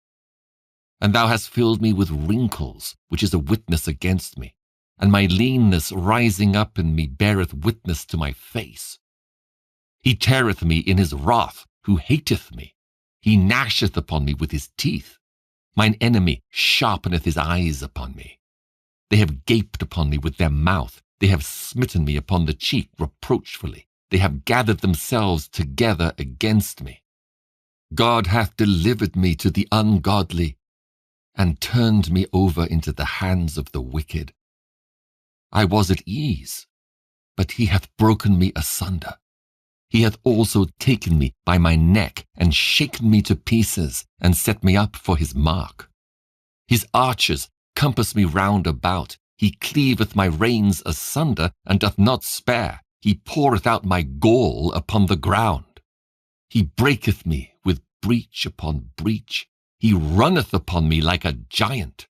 And thou hast filled me with wrinkles, which is a witness against me, and my leanness rising up in me beareth witness to my face. He teareth me in his wrath, who hateth me. He gnasheth upon me with his teeth. Mine enemy sharpeneth his eyes upon me. They have gaped upon me with their mouth. They have smitten me upon the cheek reproachfully. They have gathered themselves together against me. God hath delivered me to the ungodly, and turned me over into the hands of the wicked. I was at ease, but he hath broken me asunder. He hath also taken me by my neck, and shaken me to pieces, and set me up for his mark. His archers compass me round about. He cleaveth my reins asunder, and doth not spare. He poureth out my gall upon the ground. He breaketh me with breach upon breach. He runneth upon me like a giant.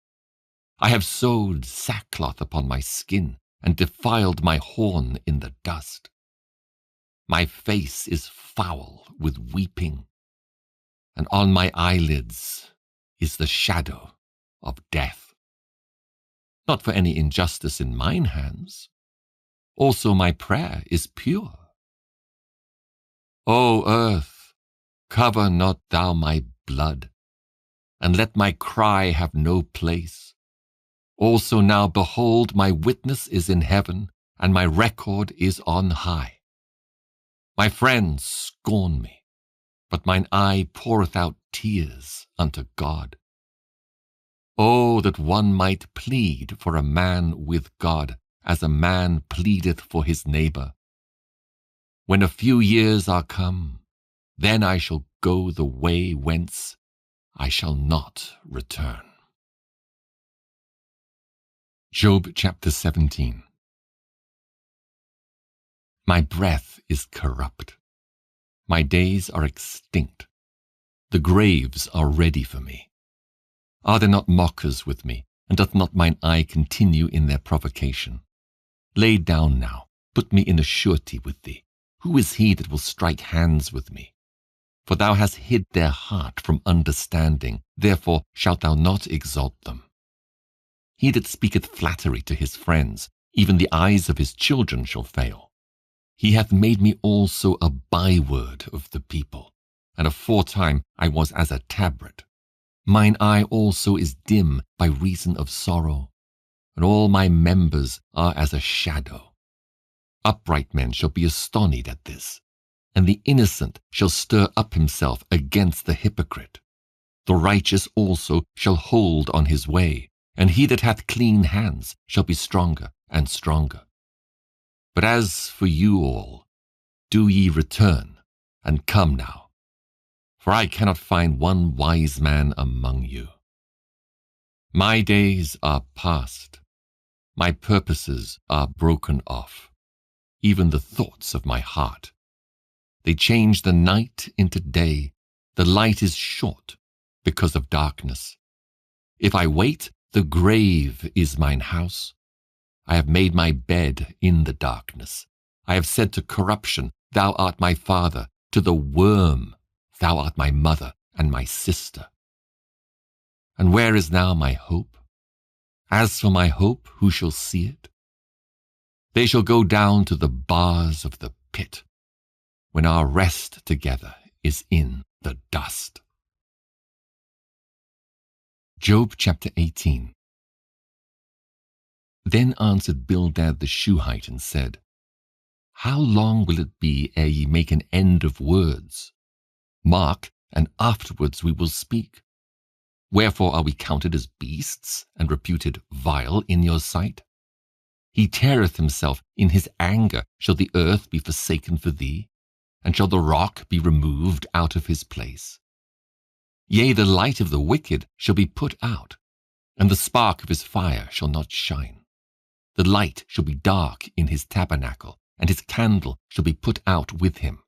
I have sewed sackcloth upon my skin, and defiled my horn in the dust. My face is foul with weeping, and on my eyelids is the shadow of death. Not for any injustice in mine hands. Also my prayer is pure. O earth, cover not thou my blood, and let my cry have no place. Also now behold, my witness is in heaven, and my record is on high. My friends scorn me, but mine eye poureth out tears unto God. Oh, that one might plead for a man with God, as a man pleadeth for his neighbor. When a few years are come, then I shall go the way whence I shall not return. Job chapter 17. My breath is corrupt. My days are extinct. The graves are ready for me. Are there not mockers with me, and doth not mine eye continue in their provocation? Lay down now, put me in a surety with thee. Who is he that will strike hands with me? For thou hast hid their heart from understanding, therefore shalt thou not exalt them. He that speaketh flattery to his friends, even the eyes of his children shall fail. He hath made me also a byword of the people, and aforetime I was as a tabret. Mine eye also is dim by reason of sorrow, and all my members are as a shadow. Upright men shall be astonished at this, and the innocent shall stir up himself against the hypocrite. The righteous also shall hold on his way, and he that hath clean hands shall be stronger and stronger. But as for you all, do ye return, and come now, for I cannot find one wise man among you. My days are past, my purposes are broken off, even the thoughts of my heart. They change the night into day, the light is short because of darkness. If I wait, the grave is mine house. I have made my bed in the darkness. I have said to corruption, Thou art my father, to the worm, Thou art my mother and my sister. And where is now my hope? As for my hope, who shall see it? They shall go down to the bars of the pit, when our rest together is in the dust. Job chapter 18. Then answered Bildad the Shuhite and said, How long will it be ere ye make an end of words? Mark, and afterwards we will speak. Wherefore are we counted as beasts, and reputed vile in your sight? He teareth himself in his anger. Shall the earth be forsaken for thee? And shall the rock be removed out of his place? Yea, the light of the wicked shall be put out, and the spark of his fire shall not shine. The light shall be dark in his tabernacle, and his candle shall be put out with him.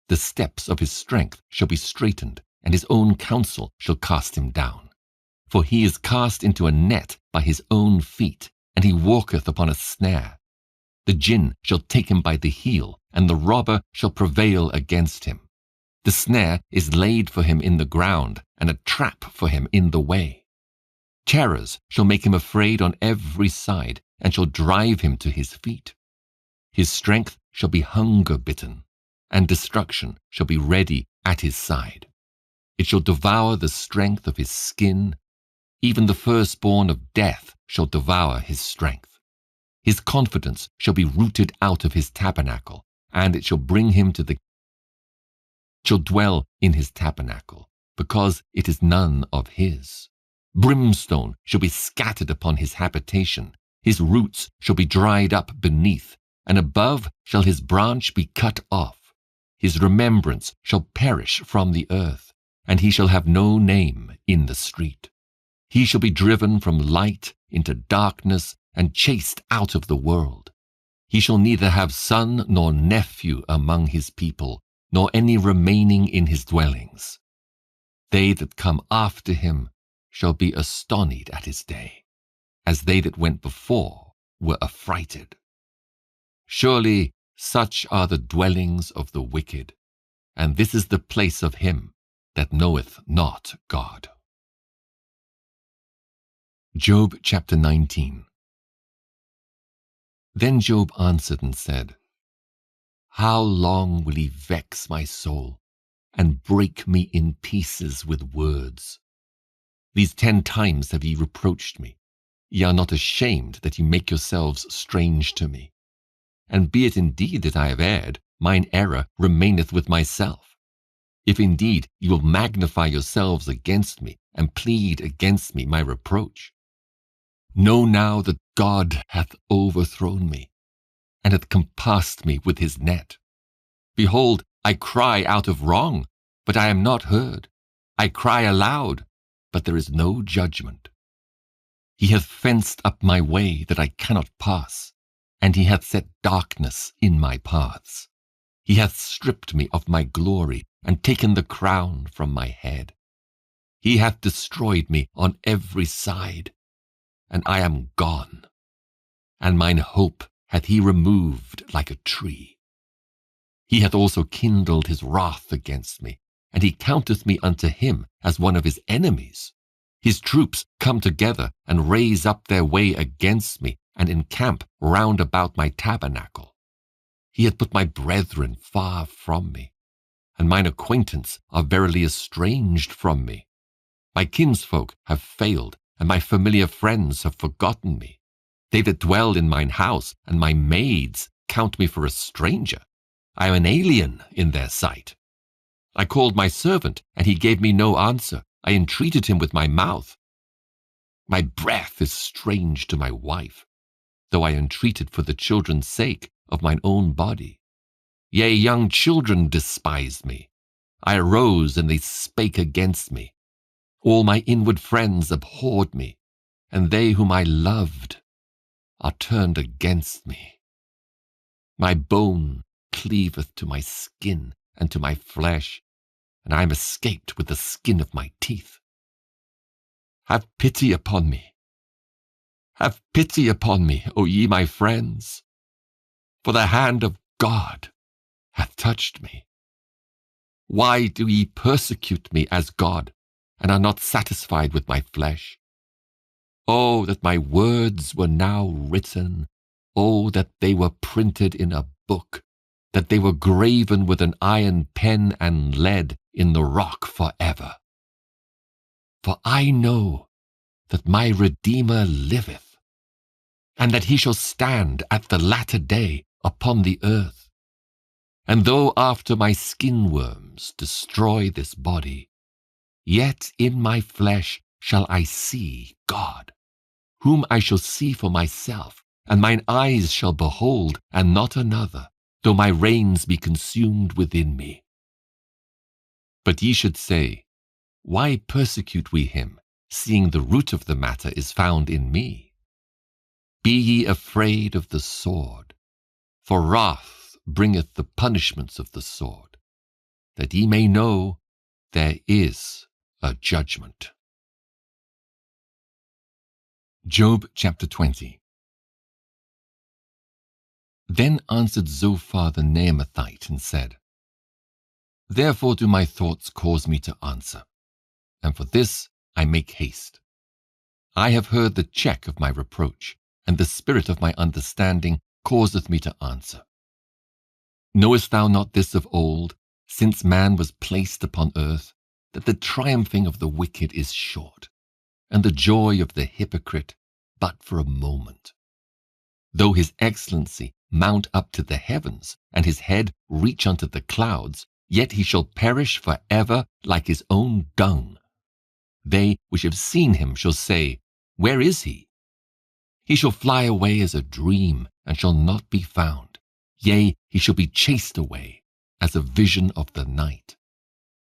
The steps of his strength shall be straitened, and his own counsel shall cast him down. For he is cast into a net by his own feet, and he walketh upon a snare. The jinn shall take him by the heel, and the robber shall prevail against him. The snare is laid for him in the ground, and a trap for him in the way. Terrors shall make him afraid on every side, and shall drive him to his feet. His strength shall be hunger-bitten, and destruction shall be ready at his side. It shall devour the strength of his skin. Even the firstborn of death shall devour his strength. His confidence shall be rooted out of his tabernacle, and it shall bring him to the shall dwell in his tabernacle, because it is none of his. Brimstone shall be scattered upon his habitation. His roots shall be dried up beneath, and above shall his branch be cut off. His remembrance shall perish from the earth, and he shall have no name in the street. He shall be driven from light into darkness, and chased out of the world. He shall neither have son nor nephew among his people, nor any remaining in his dwellings. They that come after him shall be astonished at his day, as they that went before were affrighted. Surely such are the dwellings of the wicked, and this is the place of him that knoweth not God. Job chapter 19. Then Job answered and said, How long will he vex my soul, and break me in pieces with words? These 10 times have ye reproached me. Ye are not ashamed that ye make yourselves strange to me. And be it indeed that I have erred, mine error remaineth with myself. If indeed ye will magnify yourselves against me, and plead against me my reproach. Know now that God hath overthrown me, and hath compassed me with his net. Behold, I cry out of wrong, but I am not heard. I cry aloud, but there is no judgment. He hath fenced up my way that I cannot pass, and he hath set darkness in my paths. He hath stripped me of my glory, and taken the crown from my head. He hath destroyed me on every side, and I am gone, and mine hope hath he removed like a tree. He hath also kindled his wrath against me, and he counteth me unto him as one of his enemies. His troops come together and raise up their way against me, and encamp round about my tabernacle. He hath put my brethren far from me, and mine acquaintance are verily estranged from me. My kinsfolk have failed, and my familiar friends have forgotten me. They that dwell in mine house, and my maids, count me for a stranger. I am an alien in their sight. I called my servant, and he gave me no answer. I entreated him with my mouth. My breath is strange to my wife, though I entreated for the children's sake of mine own body. Yea, young children despised me. I arose, and they spake against me. All my inward friends abhorred me, and they whom I loved are turned against me. My bone cleaveth to my skin and to my flesh, and I am escaped with the skin of my teeth. Have pity upon me. Have pity upon me, O ye my friends, for the hand of God hath touched me. Why do ye persecute me as God, and are not satisfied with my flesh? Oh, that my words were now written. Oh, that they were printed in a book, that they were graven with an iron pen and lead in the rock forever. For I know that my Redeemer liveth, and that he shall stand at the latter day upon the earth. And though after my skin worms destroy this body, yet in my flesh shall I see God, whom I shall see for myself, and mine eyes shall behold, and not another, though my reins be consumed within me. But ye should say, Why persecute we him, seeing the root of the matter is found in me? Be ye afraid of the sword, for wrath bringeth the punishments of the sword, that ye may know there is a judgment. Job chapter 20. Then answered Zophar the Naamathite and said, Therefore do my thoughts cause me to answer, and for this I make haste. I have heard the check of my reproach, and the spirit of my understanding causeth me to answer. Knowest thou not this of old, since man was placed upon earth, that the triumphing of the wicked is short, and the joy of the hypocrite but for a moment? Though his excellency mount up to the heavens, and his head reach unto the clouds, yet he shall perish for ever like his own dung. They which have seen him shall say, Where is he? He shall fly away as a dream, and shall not be found. Yea, he shall be chased away as a vision of the night.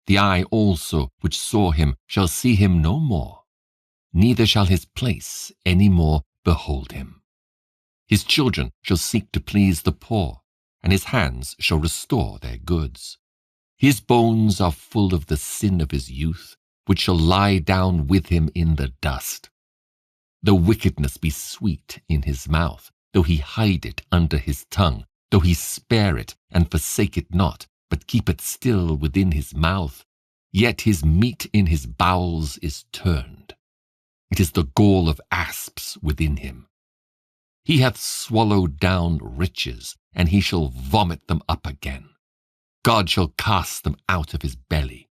The eye also which saw him shall see him no more, neither shall his place any more behold him. His children shall seek to please the poor, and his hands shall restore their goods. His bones are full of the sin of his youth, which shall lie down with him in the dust. Though wickedness be sweet in his mouth, though he hide it under his tongue, though he spare it and forsake it not, but keep it still within his mouth, yet his meat in his bowels is turned. It is the gall of asps within him. He hath swallowed down riches, and he shall vomit them up again. God shall cast them out of his belly.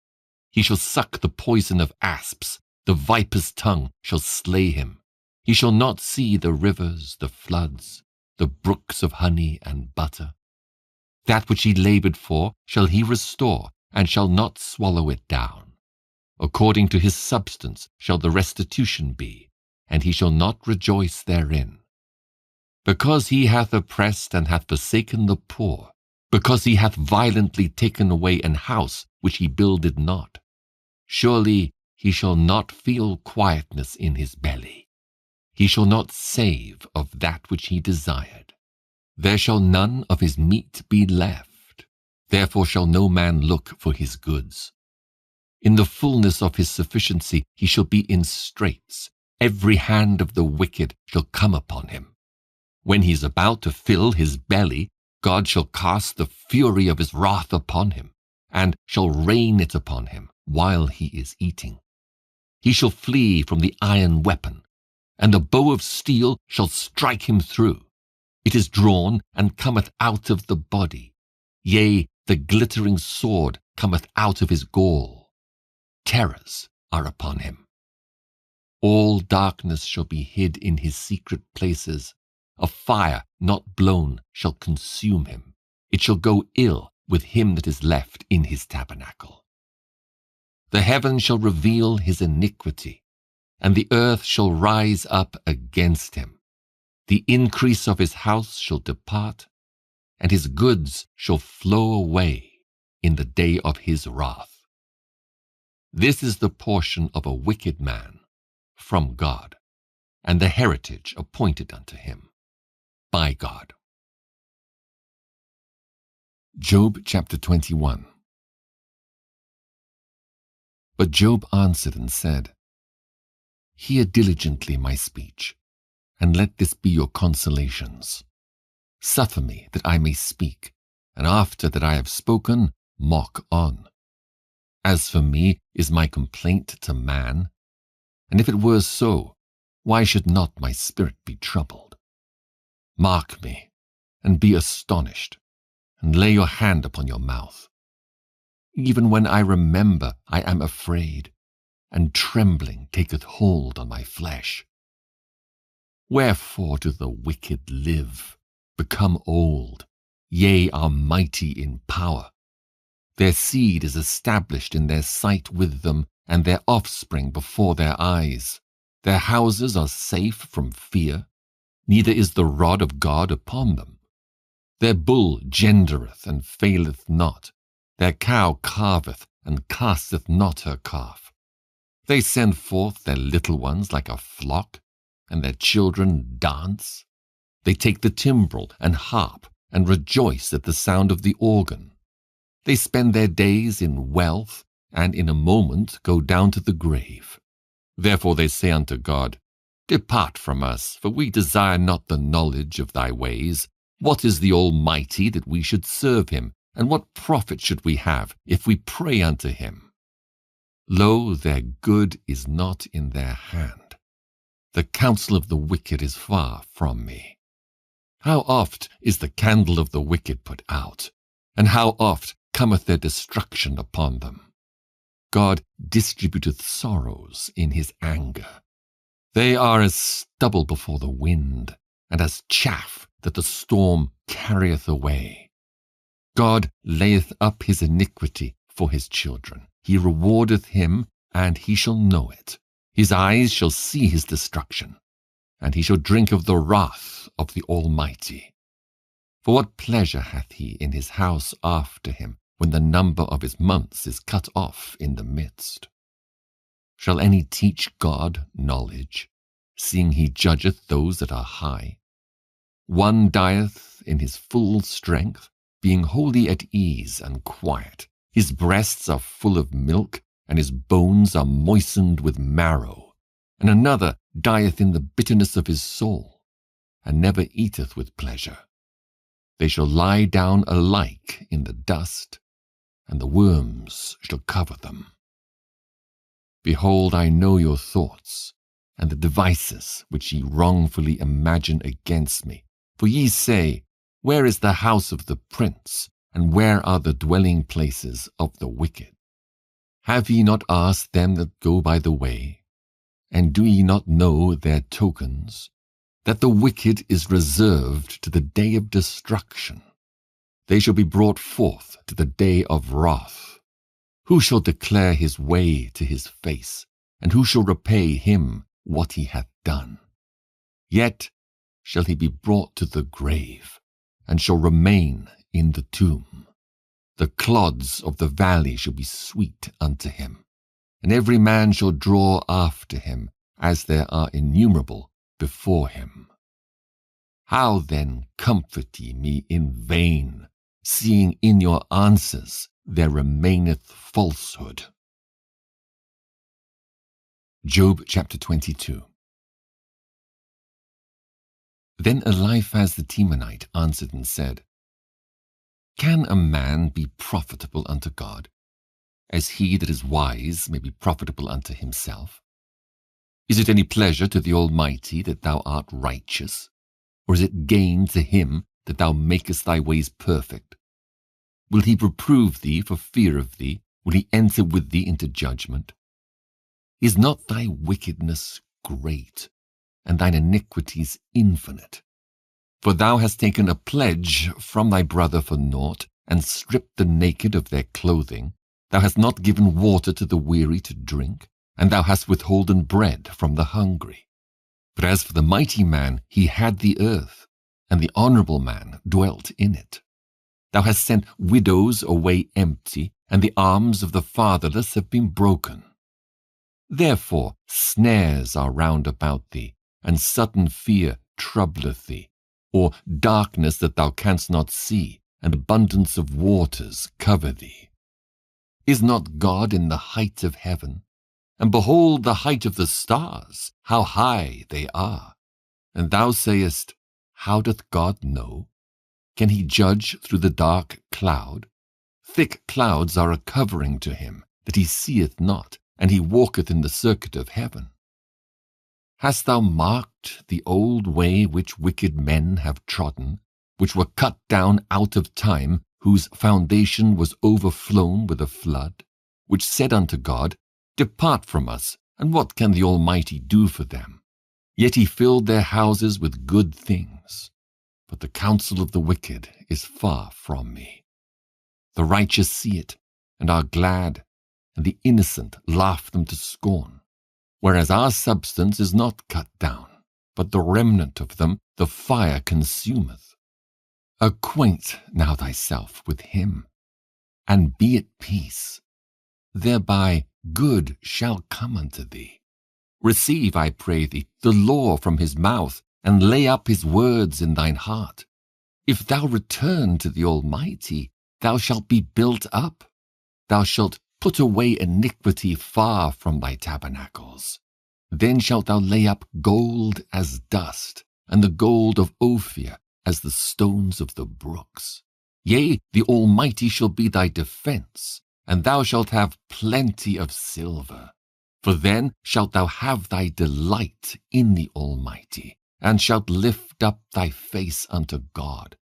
He shall suck the poison of asps. The viper's tongue shall slay him. He shall not see the rivers, the floods, the brooks of honey and butter. That which he labored for shall he restore, and shall not swallow it down. According to his substance shall the restitution be, and he shall not rejoice therein. Because he hath oppressed and hath forsaken the poor, because he hath violently taken away an house which he builded not, surely he shall not feel quietness in his belly. He shall not save of that which he desired. There shall none of his meat be left. Therefore shall no man look for his goods. In the fullness of his sufficiency he shall be in straits. Every hand of the wicked shall come upon him. When he is about to fill his belly, God shall cast the fury of his wrath upon him, and shall rain it upon him while he is eating. He shall flee from the iron weapon. and the bow of steel shall strike him through. It is drawn, and cometh out of the body. Yea, the glittering sword cometh out of his gall. Terrors are upon him. All darkness shall be hid in his secret places. A fire not blown shall consume him. It shall go ill with him that is left in his tabernacle. The heaven shall reveal his iniquity, and the earth shall rise up against him. The increase of his house shall depart, and his goods shall flow away in the day of his wrath. This is the portion of a wicked man from God, and the heritage appointed unto him by God. Job chapter 21. But Job answered and said, Hear diligently my speech, and let this be your consolations. Suffer me that I may speak, and after that I have spoken, mock on. As for me, is my complaint to man? And if it were so, why should not my spirit be troubled? Mark me, and be astonished, and lay your hand upon your mouth. Even when I remember, I am afraid, and trembling taketh hold on my flesh. Wherefore do the wicked live, become old, yea, are mighty in power? Their seed is established in their sight with them, and their offspring before their eyes. Their houses are safe from fear, neither is the rod of God upon them. Their bull gendereth and faileth not. Their cow calveth and casteth not her calf. They send forth their little ones like a flock, and their children dance. They take the timbrel and harp, and rejoice at the sound of the organ. They spend their days in wealth, and in a moment go down to the grave. Therefore they say unto God, Depart from us, for we desire not the knowledge of thy ways. What is the Almighty that we should serve him? And what profit should we have if we pray unto him? Lo, their good is not in their hand. The counsel of the wicked is far from me. How oft is the candle of the wicked put out, and how oft cometh their destruction upon them? God distributeth sorrows in his anger. They are as stubble before the wind, and as chaff that the storm carrieth away. God layeth up his iniquity for his children. He rewardeth him, and he shall know it. His eyes shall see his destruction, and he shall drink of the wrath of the Almighty. For what pleasure hath he in his house after him, when the number of his months is cut off in the midst? Shall any teach God knowledge, seeing he judgeth those that are high? One dieth in his full strength, being wholly at ease and quiet. His breasts are full of milk, and his bones are moistened with marrow. And another dieth in the bitterness of his soul, and never eateth with pleasure. They shall lie down alike in the dust, and the worms shall cover them. Behold, I know your thoughts, and the devices which ye wrongfully imagine against me. For ye say, Where is the house of the prince, and where are the dwelling places of the wicked? Have ye not asked them that go by the way? And do ye not know their tokens? That the wicked is reserved to the day of destruction. They shall be brought forth to the day of wrath. Who shall declare his way to his face, and who shall repay him what he hath done? Yet shall he be brought to the grave, and shall remain in the tomb. The clods of the valley shall be sweet unto him, and every man shall draw after him, as there are innumerable before him. How then comfort ye me in vain, seeing in your answers there remaineth falsehood? Job chapter 22. Then Eliphaz the Temanite answered and said, Can a man be profitable unto God, as he that is wise may be profitable unto himself? Is it any pleasure to the Almighty that thou art righteous? Or is it gain to him that thou makest thy ways perfect? Will he reprove thee for fear of thee? Will he enter with thee into judgment? Is not thy wickedness great, and thine iniquities infinite? For thou hast taken a pledge from thy brother for naught, and stripped the naked of their clothing. Thou hast not given water to the weary to drink, and thou hast withholden bread from the hungry. But as for the mighty man, he had the earth, and the honorable man dwelt in it. Thou hast sent widows away empty, and the arms of the fatherless have been broken. Therefore snares are round about thee, and sudden fear troubleth thee, or darkness that thou canst not see, and abundance of waters cover thee. Is not God in the height of heaven? And behold the height of the stars, how high they are. And thou sayest, how doth God know? Can he judge through the dark cloud? Thick clouds are a covering to him, that he seeth not, and he walketh in the circuit of heaven. Hast thou marked the old way which wicked men have trodden, which were cut down out of time, whose foundation was overflown with a flood, which said unto God, Depart from us, and what can the Almighty do for them? Yet he filled their houses with good things. But the counsel of the wicked is far from me. The righteous see it, and are glad, and the innocent laugh them to scorn. Whereas our substance is not cut down, but the remnant of them the fire consumeth. Acquaint now thyself with him, and be at peace. Thereby good shall come unto thee. Receive, I pray thee, the law from his mouth, and lay up his words in thine heart. If thou return to the Almighty, thou shalt be built up. Thou shalt put away iniquity far from thy tabernacles. Then shalt thou lay up gold as dust, and the gold of Ophir as the stones of the brooks. Yea, the Almighty shall be thy defense, and thou shalt have plenty of silver. For then shalt thou have thy delight in the Almighty, and shalt lift up thy face unto God.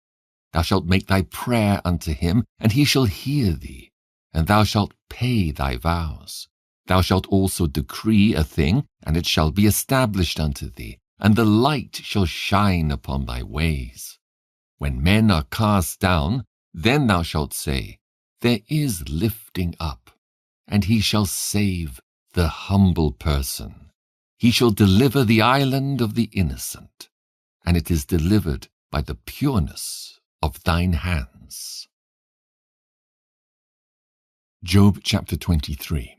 Thou shalt make thy prayer unto him, and he shall hear thee, and thou shalt pay thy vows. Thou shalt also decree a thing, and it shall be established unto thee, and the light shall shine upon thy ways. When men are cast down, then thou shalt say, There is lifting up, and he shall save the humble person. He shall deliver the island of the innocent, and it is delivered by the pureness of thine hands. Job chapter 23.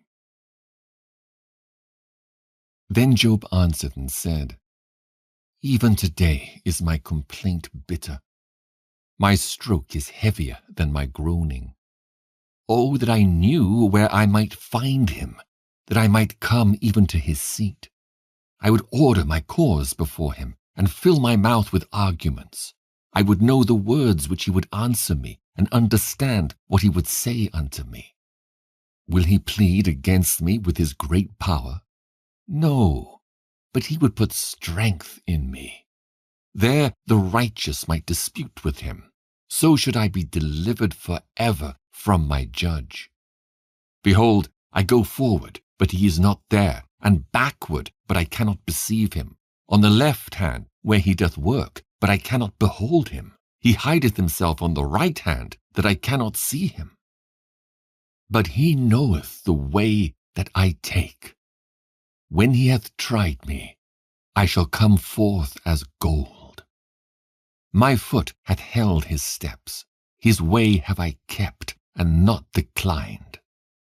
Then Job answered and said, Even today is my complaint bitter. My stroke is heavier than my groaning. Oh, that I knew where I might find him, that I might come even to his seat. I would order my cause before him, and fill my mouth with arguments. I would know the words which he would answer me, and understand what he would say unto me. Will he plead against me with his great power? No, but he would put strength in me. There the righteous might dispute with him. So should I be delivered forever from my judge. Behold, I go forward, but he is not there, and backward, but I cannot perceive him. On the left hand, where he doth work, but I cannot behold him. He hideth himself on the right hand, that I cannot see him. But he knoweth the way that I take. When he hath tried me, I shall come forth as gold. My foot hath held his steps. His way have I kept, and not declined.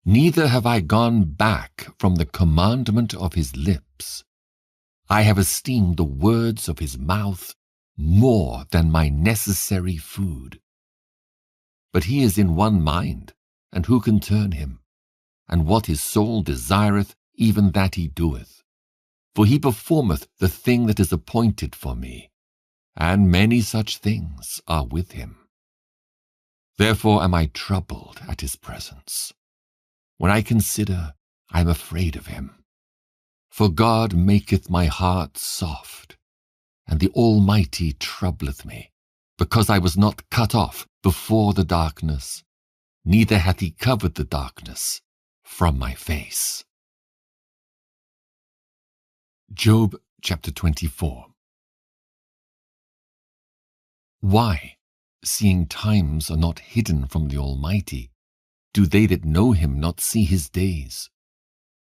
Neither have I gone back from the commandment of his lips. I have esteemed the words of his mouth more than my necessary food. But he is in one mind, and who can turn him? And what his soul desireth, even that he doeth. For he performeth the thing that is appointed for me, and many such things are with him. Therefore am I troubled at his presence. When I consider, I am afraid of him. For God maketh my heart soft, and the Almighty troubleth me, because I was not cut off before the darkness, neither hath he covered the darkness from my face. Job chapter 24. Why, seeing times are not hidden from the Almighty, do they that know him not see his days?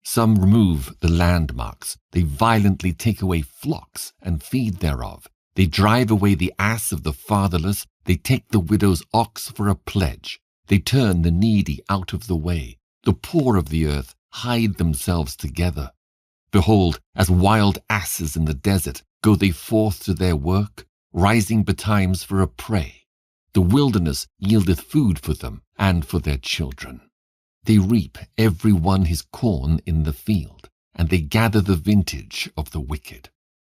Some remove the landmarks, they violently take away flocks and feed thereof. They drive away the ass of the fatherless, they take the widow's ox for a pledge. They turn the needy out of the way. The poor of the earth hide themselves together. Behold, as wild asses in the desert, go they forth to their work, rising betimes for a prey. The wilderness yieldeth food for them and for their children. They reap every one his corn in the field, and they gather the vintage of the wicked.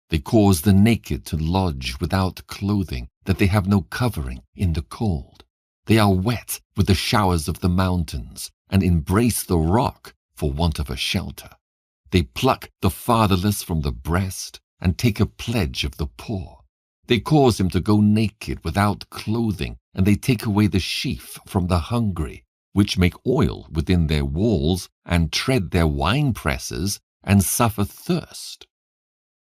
They cause the naked to lodge without clothing, that they have no covering in the cold. They are wet with the showers of the mountains, and embrace the rock for want of a shelter. They pluck the fatherless from the breast, and take a pledge of the poor. They cause him to go naked without clothing, and they take away the sheaf from the hungry, which make oil within their walls, and tread their winepresses, and suffer thirst.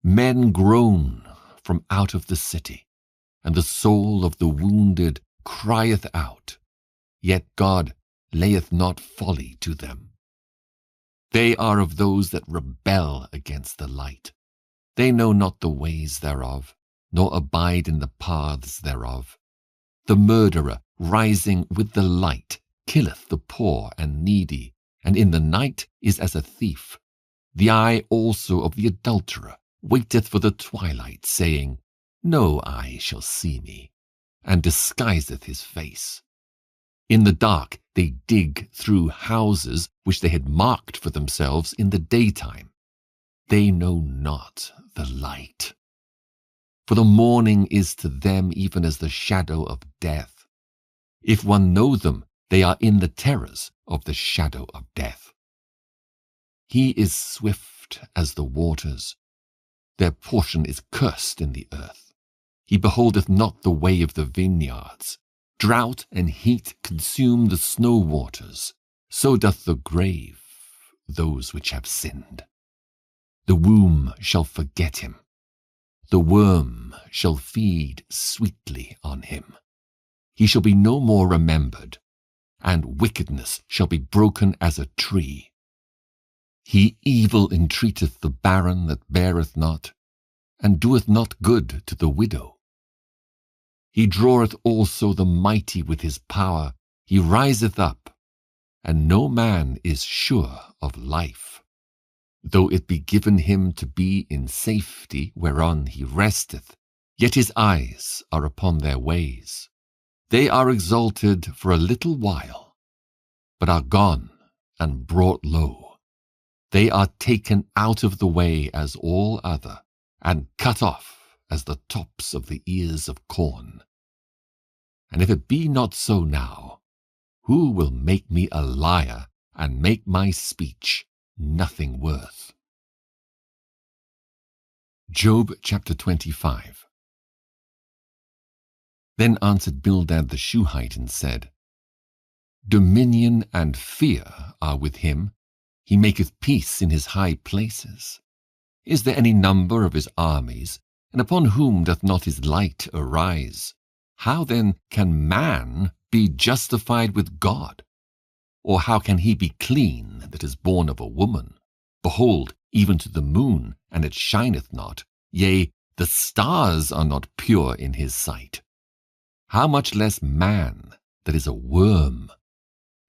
Men groan from out of the city, and the soul of the wounded crieth out, yet God layeth not folly to them. They are of those that rebel against the light. They know not the ways thereof, nor abide in the paths thereof. The murderer, rising with the light, killeth the poor and needy, and in the night is as a thief. The eye also of the adulterer waiteth for the twilight, saying, No eye shall see me, and disguiseth his face. In the dark they dig through houses which they had marked for themselves in the daytime. They know not the light. For the morning is to them even as the shadow of death. If one know them, they are in the terrors of the shadow of death. He is swift as the waters. Their portion is cursed in the earth. He beholdeth not the way of the vineyards. Drought and heat consume the snow waters. So doth the grave those which have sinned. The womb shall forget him. The worm shall feed sweetly on him. He shall be no more remembered, and wickedness shall be broken as a tree. He evil entreateth the barren that beareth not, and doeth not good to the widow. He draweth also the mighty with his power. He riseth up, and no man is sure of life. Though it be given him to be in safety whereon he resteth, yet his eyes are upon their ways. They are exalted for a little while, but are gone and brought low. They are taken out of the way as all other, and cut off as the tops of the ears of corn. And if it be not so now, who will make me a liar and make my speech nothing worth? Job chapter 25. Then answered Bildad the Shuhite and said, Dominion and fear are with him. He maketh peace in his high places. Is there any number of his armies, and upon whom doth not his light arise? How then can man be justified with God? Or how can he be clean that is born of a woman? Behold, even to the moon, and it shineth not. Yea, the stars are not pure in his sight. How much less man that is a worm,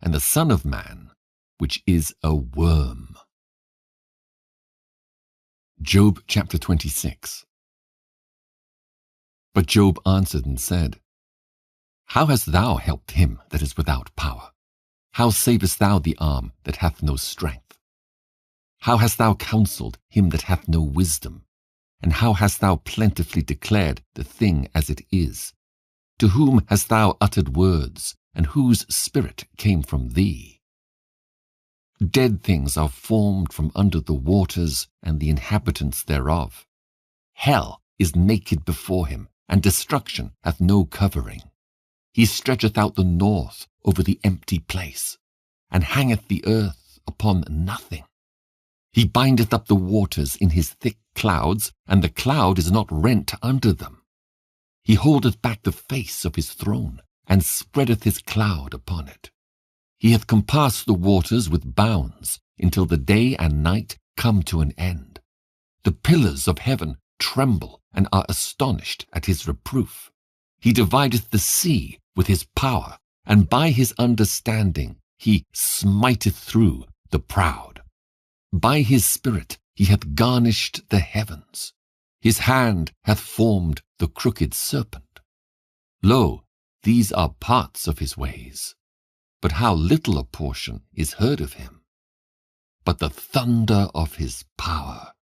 and the Son of Man, which is a worm. Job chapter 26. But Job answered and said, How hast thou helped him that is without power? How savest thou the arm that hath no strength? How hast thou counselled him that hath no wisdom? And how hast thou plentifully declared the thing as it is? To whom hast thou uttered words, and whose spirit came from thee? Dead things are formed from under the waters, and the inhabitants thereof. Hell is naked before him, and destruction hath no covering. He stretcheth out the north over the empty place, and hangeth the earth upon nothing. He bindeth up the waters in his thick clouds, and the cloud is not rent under them. He holdeth back the face of his throne, and spreadeth his cloud upon it. He hath compassed the waters with bounds, until the day and night come to an end. The pillars of heaven tremble and are astonished at his reproof. He divideth the sea with his power, and by his understanding he smiteth through the proud. By his spirit he hath garnished the heavens. His hand hath formed the crooked serpent. Lo, these are parts of his ways. But how little a portion is heard of him. But the thunder of his power,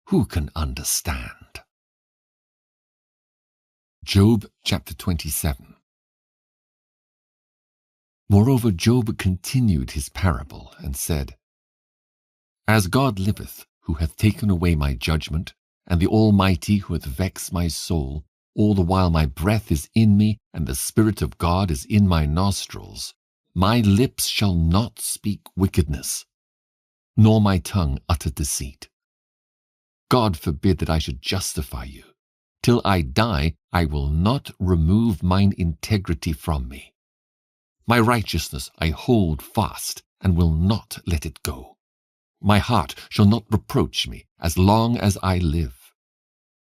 who can understand? Job chapter 27. Moreover, Job continued his parable, and said, As God liveth, who hath taken away my judgment, and the Almighty who hath vexed my soul, all the while my breath is in me, and the Spirit of God is in my nostrils, my lips shall not speak wickedness, nor my tongue utter deceit. God forbid that I should justify you. Till I die, I will not remove mine integrity from me. My righteousness I hold fast, and will not let it go. My heart shall not reproach me as long as I live.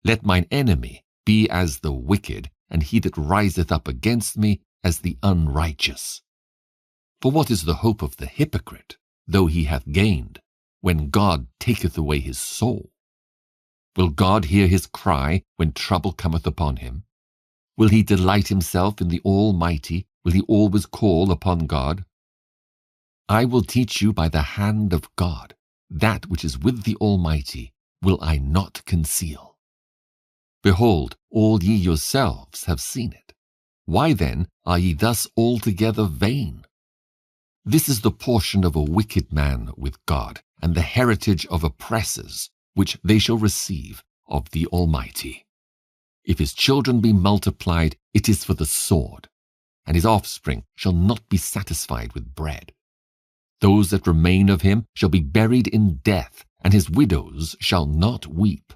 Let mine enemy be as the wicked, and he that riseth up against me as the unrighteous. For what is the hope of the hypocrite, though he hath gained, when God taketh away his soul? Will God hear his cry when trouble cometh upon him? Will he delight himself in the Almighty? Will he always call upon God? I will teach you by the hand of God. That which is with the Almighty will I not conceal. Behold, all ye yourselves have seen it. Why then are ye thus altogether vain? This is the portion of a wicked man with God, and the heritage of oppressors, which they shall receive of the Almighty. If his children be multiplied, it is for the sword, and his offspring shall not be satisfied with bread. Those that remain of him shall be buried in death, and his widows shall not weep.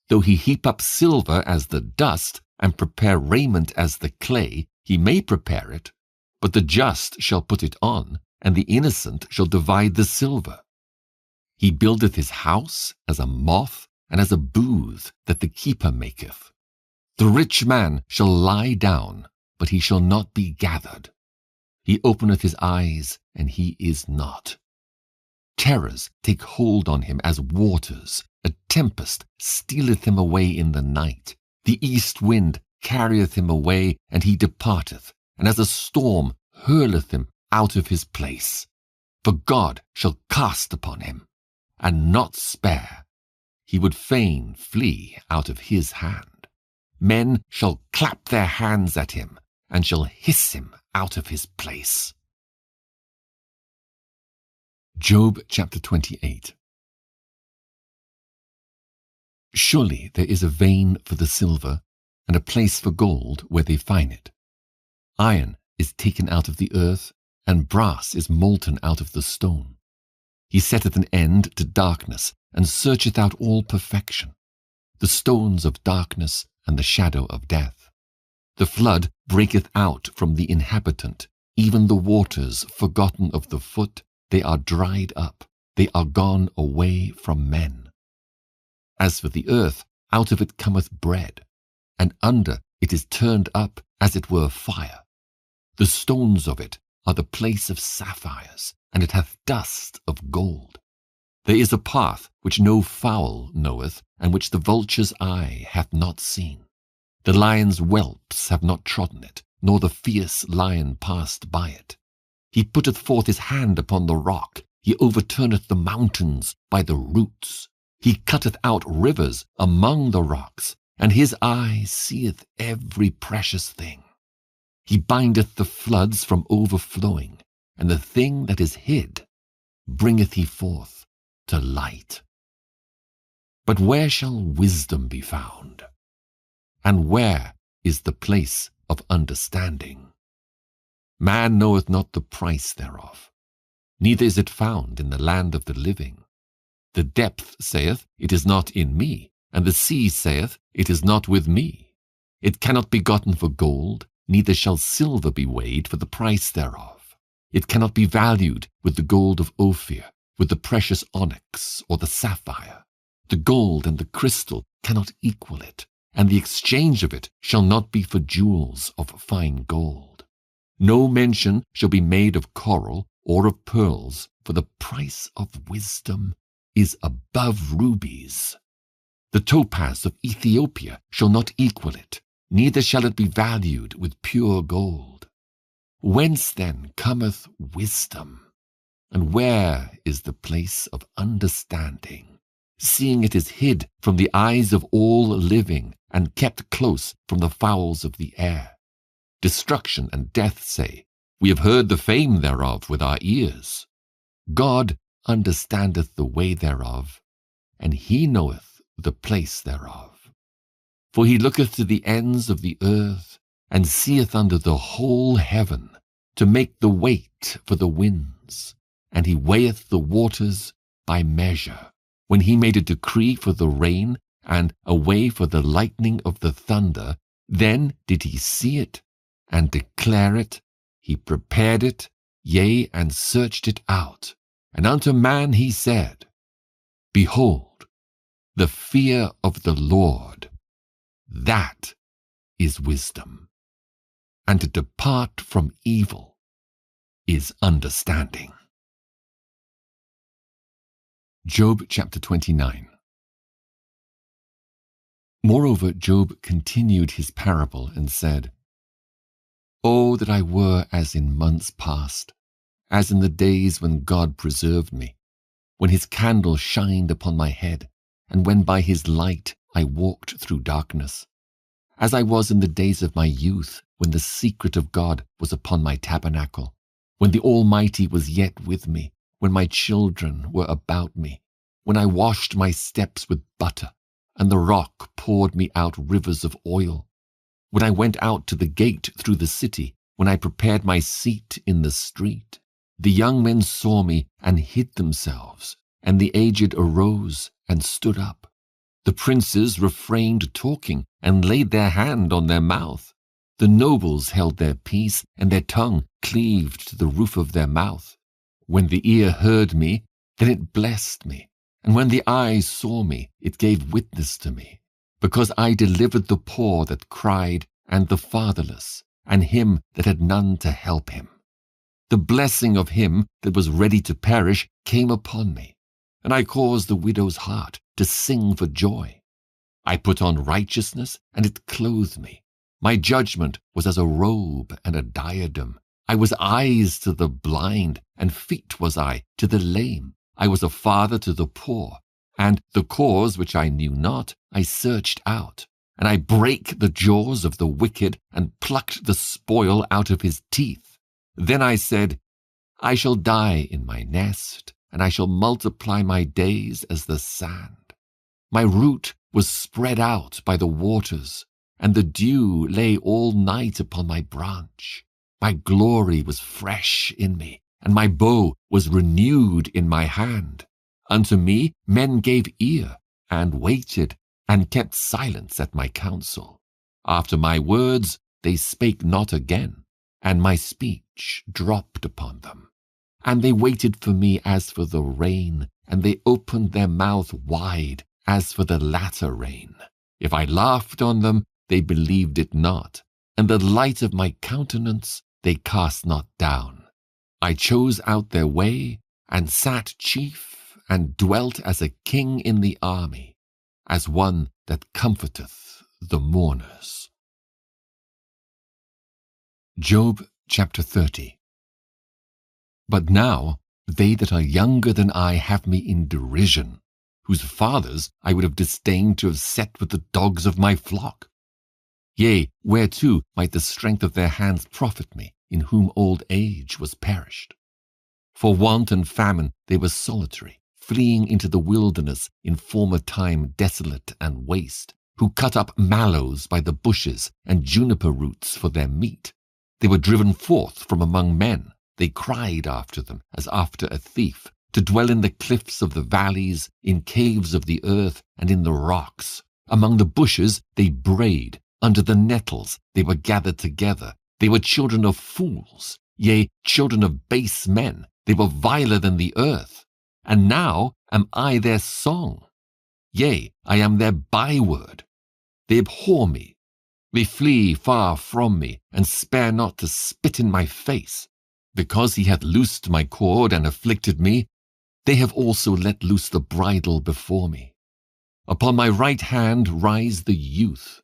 Though he heap up silver as the dust, and prepare raiment as the clay, he may prepare it, but the just shall put it on, and the innocent shall divide the silver. He buildeth his house as a moth, and as a booth that the keeper maketh. The rich man shall lie down, but he shall not be gathered. He openeth his eyes, and he is not. Terrors take hold on him as waters. A tempest stealeth him away in the night. The east wind carrieth him away, and he departeth, and as a storm hurleth him out of his place. For God shall cast upon him, and not spare. He would fain flee out of his hand. Men shall clap their hands at him, and shall hiss him out of his place. Job chapter 28. Surely there is a vein for the silver, and a place for gold where they find it. Iron is taken out of the earth, and brass is molten out of the stone. He setteth an end to darkness, and searcheth out all perfection, the stones of darkness and the shadow of death. The flood breaketh out from the inhabitant, even the waters forgotten of the foot, they are dried up, they are gone away from men. As for the earth, out of it cometh bread, and under it is turned up as it were fire. The stones of it are the place of sapphires, and it hath dust of gold. There is a path which no fowl knoweth, and which the vulture's eye hath not seen. The lion's whelps have not trodden it, nor the fierce lion passed by it. He putteth forth his hand upon the rock, he overturneth the mountains by the roots. He cutteth out rivers among the rocks, and his eye seeth every precious thing. He bindeth the floods from overflowing, and the thing that is hid bringeth he forth to light. But where shall wisdom be found? And where is the place of understanding? Man knoweth not the price thereof, neither is it found in the land of the living. The depth saith, It is not in me, and the sea saith, It is not with me. It cannot be gotten for gold, neither shall silver be weighed for the price thereof. It cannot be valued with the gold of Ophir, with the precious onyx or the sapphire. The gold and the crystal cannot equal it, and the exchange of it shall not be for jewels of fine gold. No mention shall be made of coral or of pearls, for the price of wisdom is above rubies. The topaz of Ethiopia shall not equal it, neither shall it be valued with pure gold. Whence then cometh wisdom? And where is the place of understanding? Seeing it is hid from the eyes of all living, and kept close from the fowls of the air. Destruction and death say, We have heard the fame thereof with our ears. God understandeth the way thereof, and he knoweth the place thereof. For he looketh to the ends of the earth, and seeth under the whole heaven, to make the weight for the winds, and he weigheth the waters by measure. When he made a decree for the rain, and a way for the lightning of the thunder, then did he see it, and declare it. He prepared it, yea, and searched it out. And unto man he said, Behold, the fear of the Lord, that is wisdom, and to depart from evil is understanding. Job chapter 29. Moreover, Job continued his parable and said, O that I were as in months past, as in the days when God preserved me, when his candle shined upon my head, and when by his light I walked through darkness, as I was in the days of my youth, when the secret of God was upon my tabernacle, when the Almighty was yet with me, when my children were about me, when I washed my steps with butter, and the rock poured me out rivers of oil, when I went out to the gate through the city, when I prepared my seat in the street. The young men saw me and hid themselves, and the aged arose and stood up. The princes refrained talking and laid their hand on their mouth. The nobles held their peace, and their tongue cleaved to the roof of their mouth. When the ear heard me, then it blessed me, and when the eye saw me, it gave witness to me, because I delivered the poor that cried, and the fatherless, and him that had none to help him. The blessing of him that was ready to perish came upon me, and I caused the widow's heart to sing for joy. I put on righteousness, and it clothed me. My judgment was as a robe and a diadem. I was eyes to the blind, and feet was I to the lame. I was a father to the poor, and the cause which I knew not I searched out. And I brake the jaws of the wicked, and plucked the spoil out of his teeth. Then I said, I shall die in my nest, and I shall multiply my days as the sand. My root was spread out by the waters, and the dew lay all night upon my branch. My glory was fresh in me, and my bow was renewed in my hand. Unto me men gave ear, and waited, and kept silence at my counsel. After my words they spake not again, and my speech dropped upon them. And they waited for me as for the rain, and they opened their mouth wide as for the latter rain. If I laughed on them, they believed it not, and the light of my countenance they cast not down. I chose out their way, and sat chief, and dwelt as a king in the army, as one that comforteth the mourners. Job chapter 30. But now they that are younger than I have me in derision, whose fathers I would have disdained to have set with the dogs of my flock. Yea, whereto might the strength of their hands profit me, in whom old age was perished? For want and famine they were solitary, fleeing into the wilderness in former time desolate and waste, who cut up mallows by the bushes and juniper roots for their meat. They were driven forth from among men. They cried after them as after a thief, to dwell in the cliffs of the valleys, in caves of the earth, and in the rocks. Among the bushes they brayed, under the nettles they were gathered together. They were children of fools, yea, children of base men. They were viler than the earth. And now am I their song. Yea, I am their byword. They abhor me. They flee far from me, and spare not to spit in my face. Because he hath loosed my cord and afflicted me, they have also let loose the bridle before me. Upon my right hand rise the youth.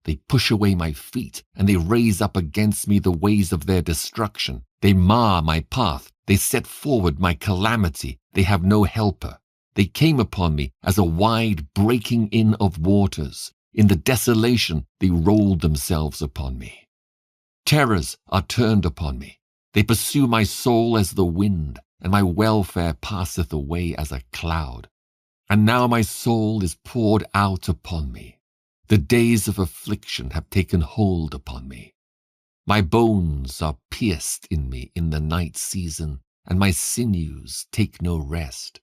They push away my feet, and they raise up against me the ways of their destruction. They mar my path. They set forward my calamity. They have no helper. They came upon me as a wide breaking in of waters. In the desolation they rolled themselves upon me. Terrors are turned upon me. They pursue my soul as the wind, and my welfare passeth away as a cloud. And now my soul is poured out upon me. The days of affliction have taken hold upon me. My bones are pierced in me in the night season, and my sinews take no rest.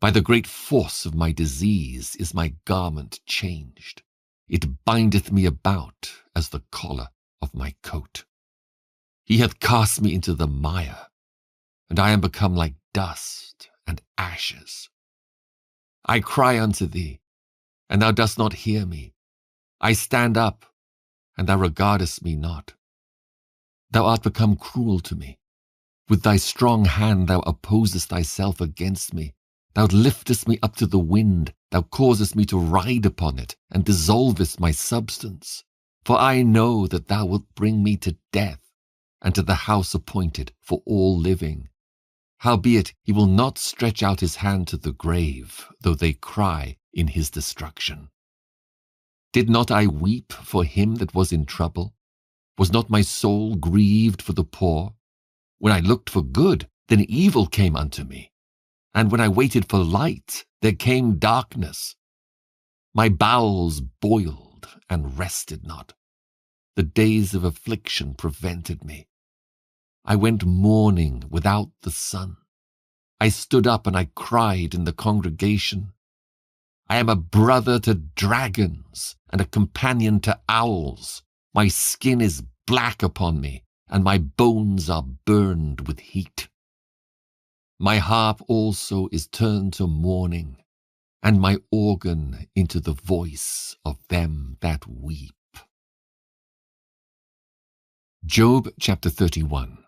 By the great force of my disease is my garment changed. It bindeth me about as the collar of my coat. He hath cast me into the mire, and I am become like dust and ashes. I cry unto thee, and thou dost not hear me. I stand up, and thou regardest me not. Thou art become cruel to me. With thy strong hand thou opposest thyself against me. Thou liftest me up to the wind. Thou causest me to ride upon it, and dissolvest my substance. For I know that thou wilt bring me to death, and to the house appointed for all living. Howbeit he will not stretch out his hand to the grave, though they cry in his destruction. Did not I weep for him that was in trouble? Was not my soul grieved for the poor? When I looked for good, then evil came unto me. And when I waited for light, there came darkness. My bowels boiled and rested not. The days of affliction prevented me. I went mourning without the sun. I stood up and I cried in the congregation. I am a brother to dragons and a companion to owls. My skin is black upon me, and my bones are burned with heat. My harp also is turned to mourning, and my organ into the voice of them that weep. Job chapter 31.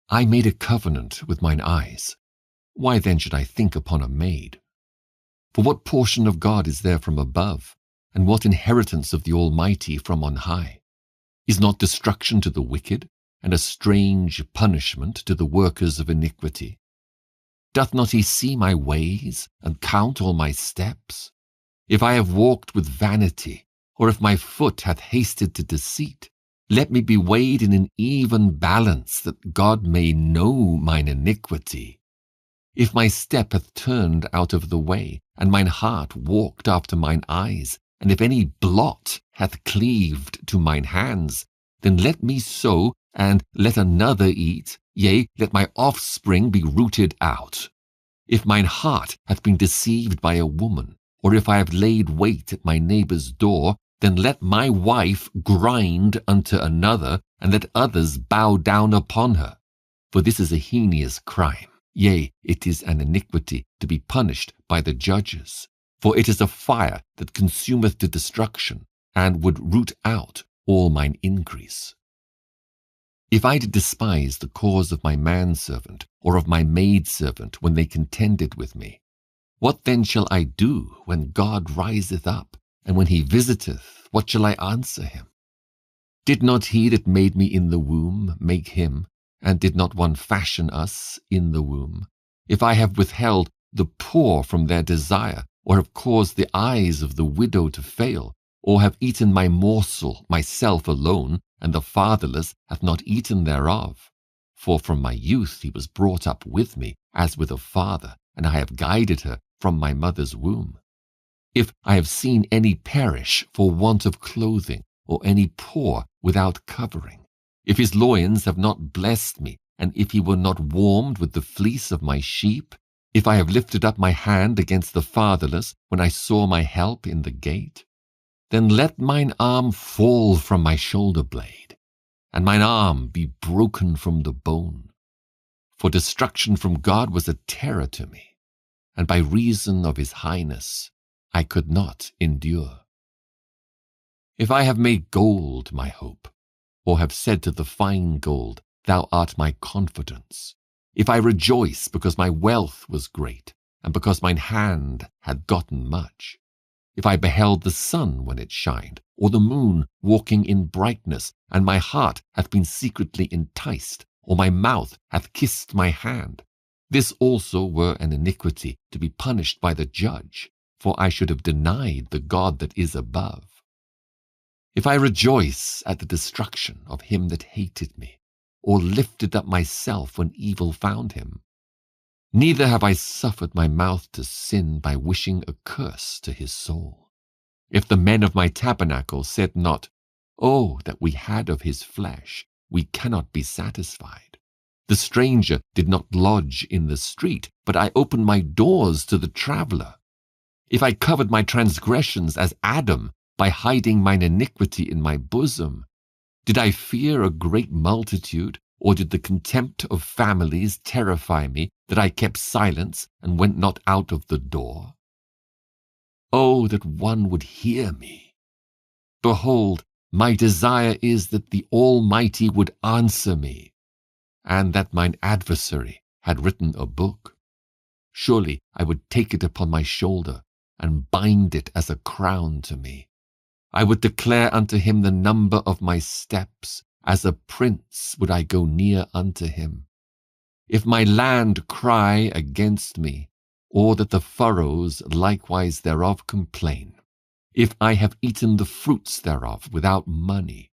I made a covenant with mine eyes. Why then should I think upon a maid? For what portion of God is there from above, and what inheritance of the Almighty from on high? Is not destruction to the wicked, and a strange punishment to the workers of iniquity? Doth not he see my ways, and count all my steps? If I have walked with vanity, or if my foot hath hasted to deceit, let me be weighed in an even balance, that God may know mine iniquity. If my step hath turned out of the way, and mine heart walked after mine eyes, and if any blot hath cleaved to mine hands, then let me sow, and let another eat, yea, let my offspring be rooted out. If mine heart hath been deceived by a woman, or if I have laid wait at my neighbour's door, then let my wife grind unto another, and let others bow down upon her. For this is a heinous crime. Yea, it is an iniquity to be punished by the judges. For it is a fire that consumeth to destruction, and would root out all mine increase. If I did despise the cause of my manservant, or of my maidservant, when they contended with me, what then shall I do when God riseth up, and when he visiteth, what shall I answer him? Did not he that made me in the womb make him? And did not one fashion us in the womb? If I have withheld the poor from their desire, or have caused the eyes of the widow to fail, or have eaten my morsel myself alone, and the fatherless hath not eaten thereof. For from my youth he was brought up with me, as with a father, and I have guided her from my mother's womb. If I have seen any perish for want of clothing, or any poor without covering, if his loins have not blessed me, and if he were not warmed with the fleece of my sheep, if I have lifted up my hand against the fatherless when I saw my help in the gate, then let mine arm fall from my shoulder blade, and mine arm be broken from the bone. For destruction from God was a terror to me, and by reason of his highness I could not endure. If I have made gold my hope, or have said to the fine gold, Thou art my confidence, if I rejoice because my wealth was great, and because mine hand had gotten much, if I beheld the sun when it shined, or the moon walking in brightness, and my heart hath been secretly enticed, or my mouth hath kissed my hand, this also were an iniquity to be punished by the judge, for I should have denied the God that is above. If I rejoice at the destruction of him that hated me, or lifted up myself when evil found him, neither have I suffered my mouth to sin by wishing a curse to his soul. If the men of my tabernacle said not, Oh, that we had of his flesh, we cannot be satisfied. The stranger did not lodge in the street, but I opened my doors to the traveler. If I covered my transgressions as Adam, by hiding mine iniquity in my bosom, did I fear a great multitude, or did the contempt of families terrify me, that I kept silence and went not out of the door? Oh, that one would hear me! Behold, my desire is that the Almighty would answer me, and that mine adversary had written a book. Surely I would take it upon my shoulder, and bind it as a crown to me. I would declare unto him the number of my steps, as a prince would I go near unto him. If my land cry against me, or that the furrows likewise thereof complain, if I have eaten the fruits thereof without money,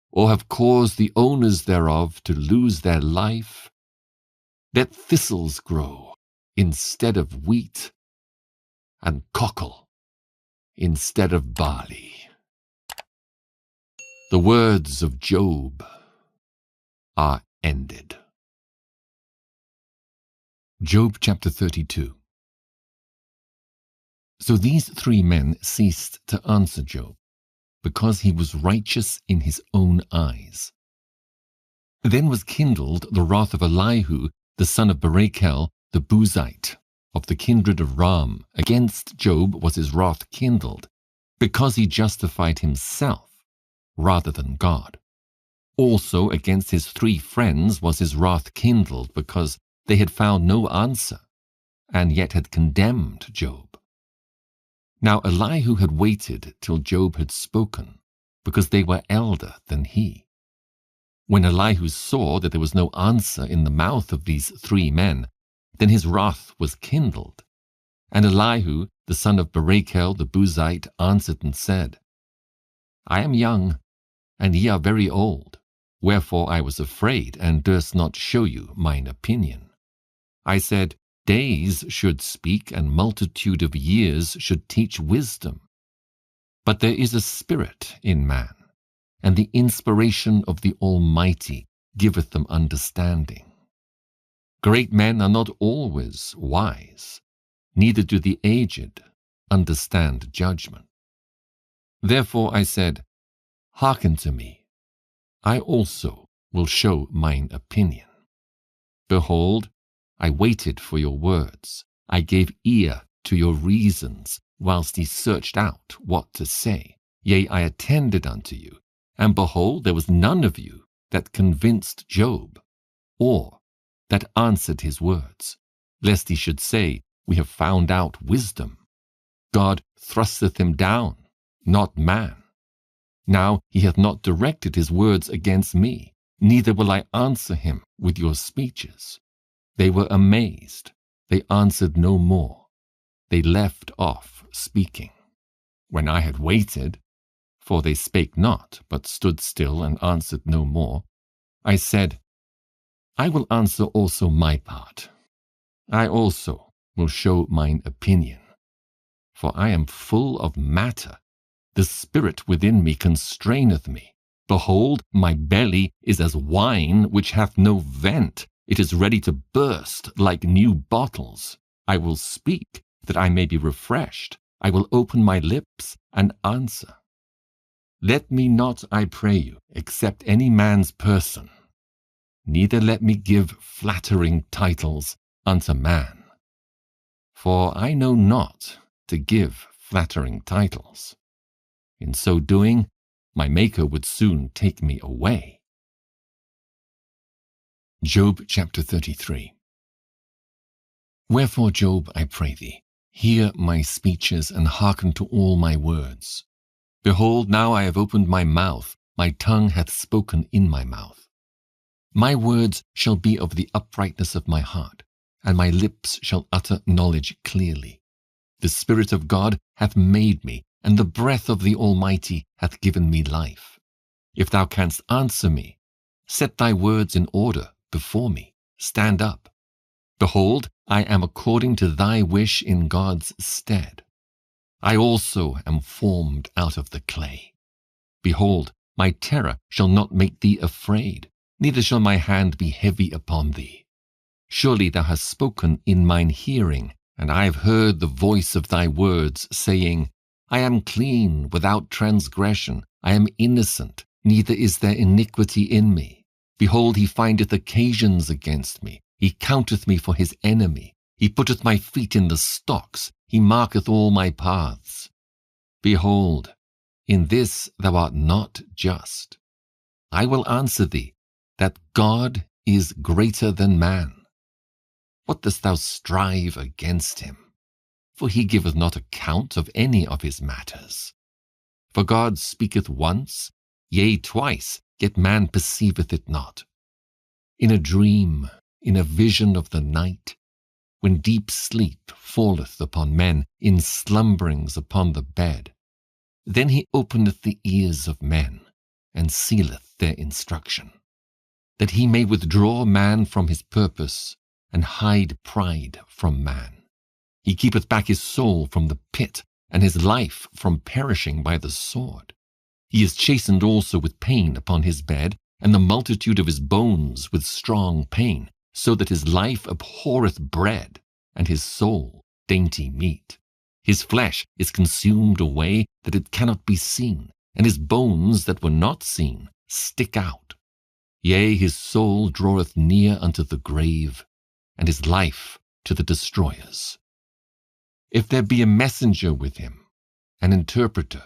or have caused the owners thereof to lose their life, let thistles grow instead of wheat, and cockle instead of barley. The words of Job are ended. Job chapter 32. So these three men ceased to answer Job, because he was righteous in his own eyes. Then was kindled the wrath of Elihu, the son of Barachel, the Buzite, of the kindred of Ram. Against Job was his wrath kindled, because he justified himself rather than God. Also against his three friends was his wrath kindled, because they had found no answer, and yet had condemned Job. Now Elihu had waited till Job had spoken, because they were elder than he. When Elihu saw that there was no answer in the mouth of these three men, then his wrath was kindled. And Elihu, the son of Barachel the Buzite, answered and said, I am young, and ye are very old, wherefore I was afraid, and durst not show you mine opinion. I said, Days should speak, and multitude of years should teach wisdom. But there is a spirit in man, and the inspiration of the Almighty giveth them understanding. Great men are not always wise, neither do the aged understand judgment. Therefore I said, Hearken to me, I also will show mine opinion. Behold, I waited for your words, I gave ear to your reasons, whilst ye searched out what to say. Yea, I attended unto you, and behold, there was none of you that convinced Job, or that answered his words, lest he should say, We have found out wisdom. God thrusteth him down, not man. Now he hath not directed his words against me, neither will I answer him with your speeches. They were amazed, they answered no more, they left off speaking. When I had waited, for they spake not, but stood still and answered no more, I said, I will answer also my part. I also will show mine opinion. For I am full of matter. The spirit within me constraineth me. Behold, my belly is as wine which hath no vent. It is ready to burst like new bottles. I will speak, that I may be refreshed. I will open my lips and answer. Let me not, I pray you, accept any man's person, neither let me give flattering titles unto man. For I know not to give flattering titles. In so doing, my Maker would soon take me away. Job chapter 33. Wherefore, Job, I pray thee, hear my speeches and hearken to all my words. Behold, now I have opened my mouth, my tongue hath spoken in my mouth. My words shall be of the uprightness of my heart, and my lips shall utter knowledge clearly. The Spirit of God hath made me, and the breath of the Almighty hath given me life. If thou canst answer me, set thy words in order before me. Stand up. Behold, I am according to thy wish in God's stead. I also am formed out of the clay. Behold, my terror shall not make thee afraid, neither shall my hand be heavy upon thee. Surely thou hast spoken in mine hearing, and I have heard the voice of thy words, saying, I am clean, without transgression, I am innocent, neither is there iniquity in me. Behold, he findeth occasions against me, he counteth me for his enemy. He putteth my feet in the stocks, he marketh all my paths. Behold, in this thou art not just. I will answer thee, that God is greater than man. What dost thou strive against him? For he giveth not account of any of his matters. For God speaketh once, yea, twice, yet man perceiveth it not. In a dream, in a vision of the night, when deep sleep falleth upon men, in slumberings upon the bed, then he openeth the ears of men, and sealeth their instruction, that he may withdraw man from his purpose, and hide pride from man. He keepeth back his soul from the pit, and his life from perishing by the sword. He is chastened also with pain upon his bed, and the multitude of his bones with strong pain, so that his life abhorreth bread, and his soul dainty meat. His flesh is consumed away, that it cannot be seen, and his bones that were not seen stick out. Yea, his soul draweth near unto the grave, and his life to the destroyers. If there be a messenger with him, an interpreter,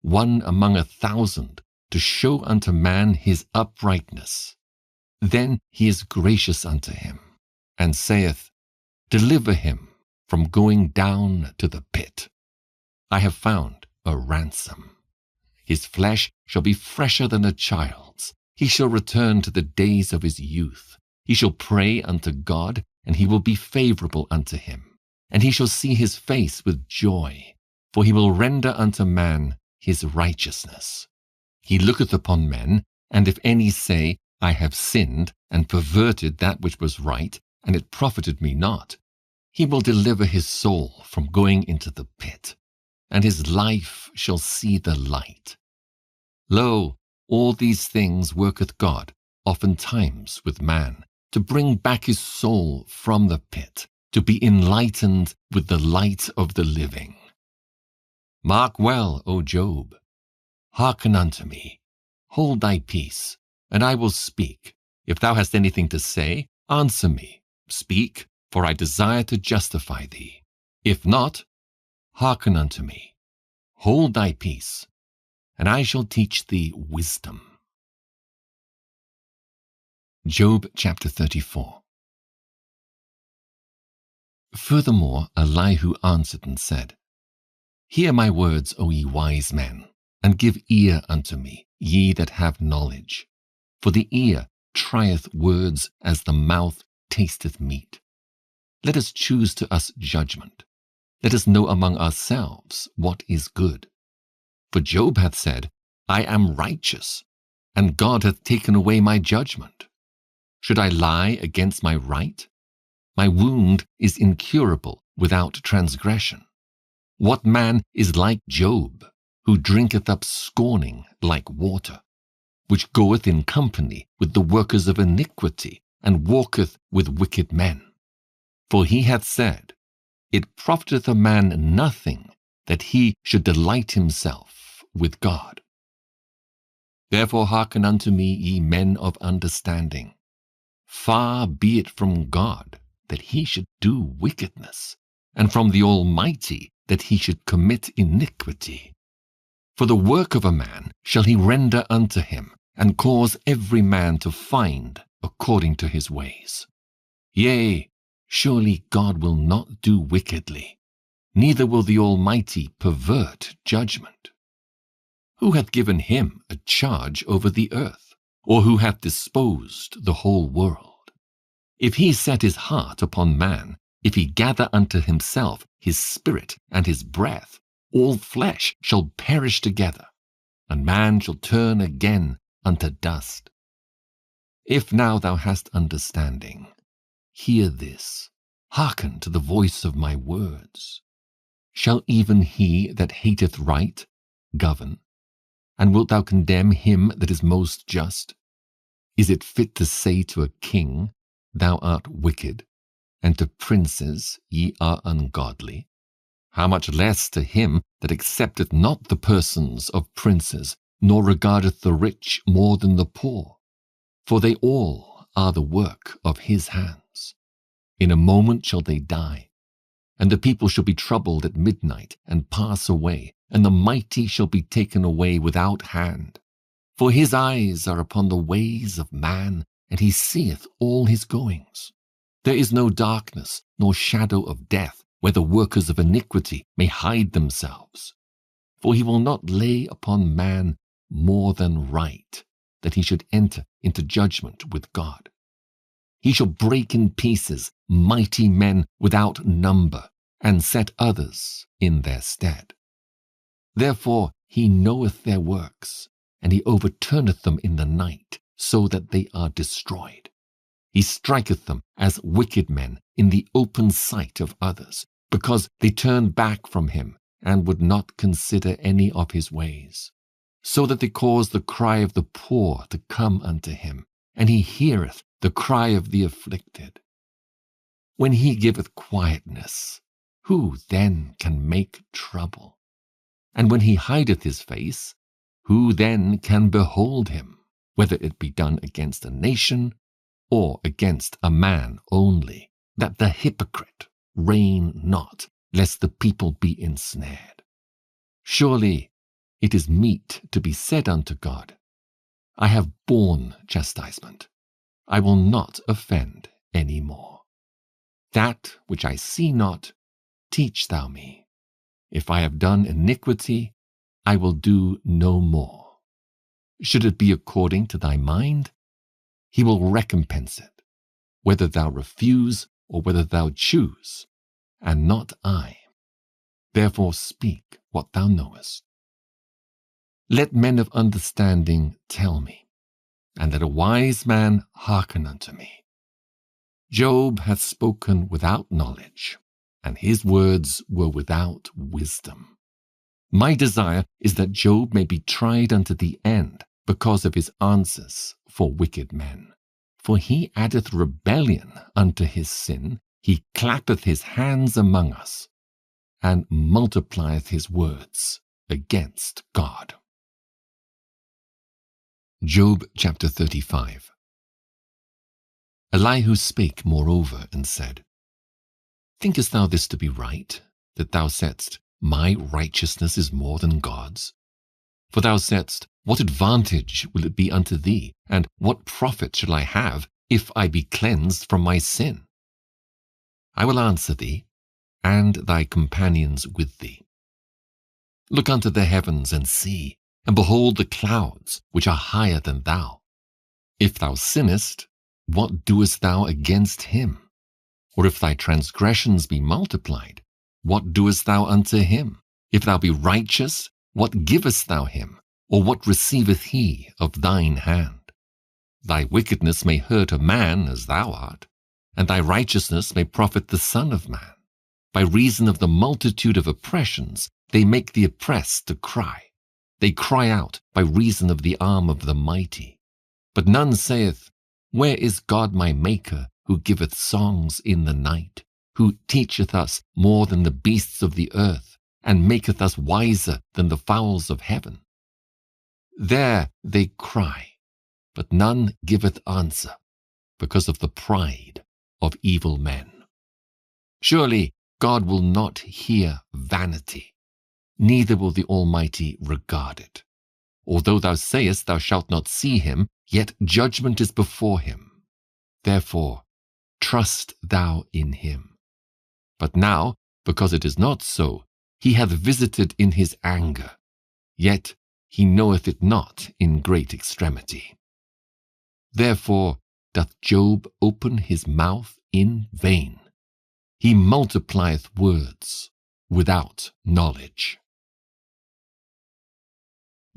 one among 1,000, to show unto man his uprightness, then he is gracious unto him, and saith, Deliver him from going down to the pit. I have found a ransom. His flesh shall be fresher than a child's. He shall return to the days of his youth. He shall pray unto God, and he will be favorable unto him. And he shall see his face with joy, for he will render unto man his righteousness. He looketh upon men, and if any say, I have sinned, and perverted that which was right, and it profited me not, he will deliver his soul from going into the pit, and his life shall see the light. Lo, all these things worketh God, oftentimes with man, to bring back his soul from the pit, to be enlightened with the light of the living. Mark well, O Job. Hearken unto me. Hold thy peace, and I will speak. If thou hast anything to say, answer me. Speak, for I desire to justify thee. If not, hearken unto me. Hold thy peace, and I shall teach thee wisdom. Job chapter 34. Furthermore, Elihu answered and said, Hear my words, O ye wise men, and give ear unto me, ye that have knowledge. For the ear trieth words as the mouth tasteth meat. Let us choose to us judgment. Let us know among ourselves what is good. For Job hath said, I am righteous, and God hath taken away my judgment. Should I lie against my right? My wound is incurable without transgression. What man is like Job, who drinketh up scorning like water, which goeth in company with the workers of iniquity, and walketh with wicked men? For he hath said, It profiteth a man nothing that he should delight himself with God. Therefore hearken unto me, ye men of understanding. Far be it from God that he should do wickedness, and from the Almighty that he should commit iniquity. For the work of a man shall he render unto him, and cause every man to find according to his ways. Yea, surely God will not do wickedly, neither will the Almighty pervert judgment. Who hath given him a charge over the earth, or who hath disposed the whole world? If he set his heart upon man, if he gather unto himself his spirit and his breath, all flesh shall perish together, and man shall turn again unto dust. If now thou hast understanding, hear this, hearken to the voice of my words. Shall even he that hateth right govern? And wilt thou condemn him that is most just? Is it fit to say to a king, Thou art wicked, and to princes, Ye are ungodly? How much less to him that accepteth not the persons of princes, nor regardeth the rich more than the poor? For they all are the work of his hands. In a moment shall they die, and the people shall be troubled at midnight, and pass away, and the mighty shall be taken away without hand. For his eyes are upon the ways of man, and he seeth all his goings. There is no darkness, nor shadow of death, where the workers of iniquity may hide themselves. For he will not lay upon man more than right, that he should enter into judgment with God. He shall break in pieces mighty men without number, and set others in their stead. Therefore he knoweth their works, and he overturneth them in the night, so that they are destroyed. He striketh them as wicked men in the open sight of others, because they turned back from him, and would not consider any of his ways. So that they cause the cry of the poor to come unto him, and he heareth the cry of the afflicted. When he giveth quietness, who then can make trouble? And when he hideth his face, who then can behold him, whether it be done against a nation, or against a man only, that the hypocrite reign not, lest the people be ensnared? Surely it is meet to be said unto God, I have borne chastisement, I will not offend any more. That which I see not, teach thou me. If I have done iniquity, I will do no more. Should it be according to thy mind, he will recompense it, whether thou refuse or whether thou choose, and not I. Therefore speak what thou knowest. Let men of understanding tell me, and let a wise man hearken unto me. Job hath spoken without knowledge, and his words were without wisdom. My desire is that Job may be tried unto the end because of his answers for wicked men. For he addeth rebellion unto his sin, he clappeth his hands among us, and multiplieth his words against God. Job chapter 35. Elihu spake moreover and said, Thinkest thou this to be right, that thou saidst, My righteousness is more than God's? For thou saidst, What advantage will it be unto thee, and what profit shall I have, if I be cleansed from my sin? I will answer thee, and thy companions with thee. Look unto the heavens and see, and behold the clouds, which are higher than thou. If thou sinnest, what doest thou against him? Or if thy transgressions be multiplied, what doest thou unto him? If thou be righteous, what givest thou him? Or what receiveth he of thine hand? Thy wickedness may hurt a man as thou art, and thy righteousness may profit the Son of Man. By reason of the multitude of oppressions, they make the oppressed to cry. They cry out by reason of the arm of the mighty. But none saith, Where is God my Maker, who giveth songs in the night, who teacheth us more than the beasts of the earth, and maketh us wiser than the fowls of heaven? There they cry, but none giveth answer, because of the pride of evil men. Surely God will not hear vanity, neither will the Almighty regard it. Although thou sayest thou shalt not see him, yet judgment is before him. Therefore trust thou in him. But now, because it is not so, he hath visited in his anger, yet he knoweth it not in great extremity. Therefore doth Job open his mouth in vain. He multiplieth words without knowledge.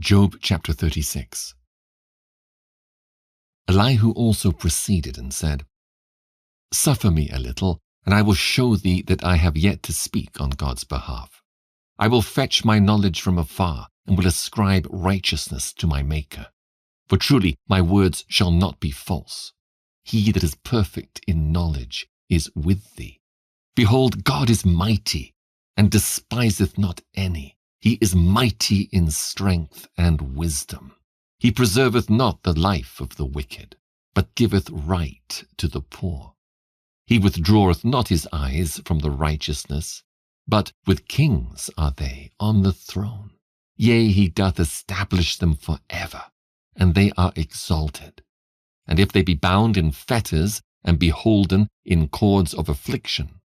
Job chapter 36. Elihu also proceeded and said, Suffer me a little, and I will show thee that I have yet to speak on God's behalf. I will fetch my knowledge from afar, and will ascribe righteousness to my Maker. For truly my words shall not be false. He that is perfect in knowledge is with thee. Behold, God is mighty, and despiseth not any. He is mighty in strength and wisdom. He preserveth not the life of the wicked, but giveth right to the poor. He withdraweth not his eyes from the righteousness, but with kings are they on the throne. Yea, he doth establish them for ever, and they are exalted. And if they be bound in fetters, and beholden in cords of affliction,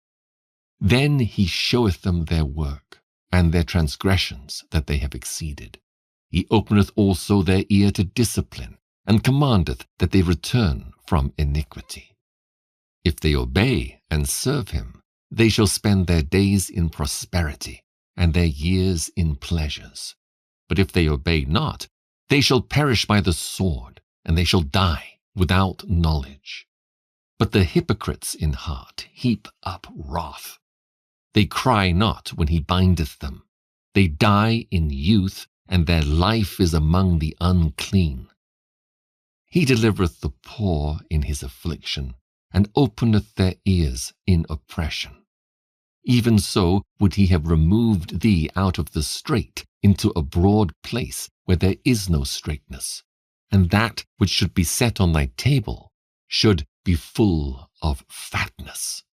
then he showeth them their work, and their transgressions that they have exceeded. He openeth also their ear to discipline, and commandeth that they return from iniquity. If they obey and serve him, they shall spend their days in prosperity, and their years in pleasures. But if they obey not, they shall perish by the sword, and they shall die without knowledge. But the hypocrites in heart heap up wrath. They cry not when he bindeth them. They die in youth, and their life is among the unclean. He delivereth the poor in his affliction, and openeth their ears in oppression. Even so would he have removed thee out of the strait into a broad place where there is no straightness, and that which should be set on thy table should be full of fatness.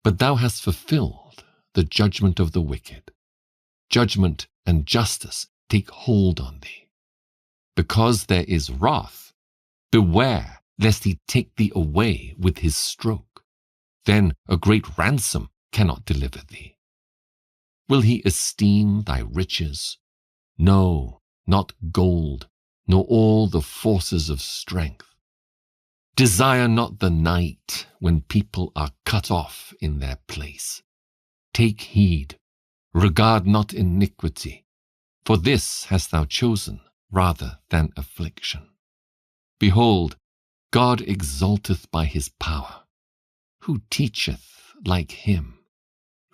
But thou hast fulfilled the judgment of the wicked. Judgment and justice take hold on thee. Because there is wrath, beware lest he take thee away with his stroke. Then a great ransom cannot deliver thee. Will he esteem thy riches? No, not gold, nor all the forces of strength. Desire not the night when people are cut off in their place. Take heed, regard not iniquity, for this hast thou chosen rather than affliction. Behold, God exalteth by his power. Who teacheth like him?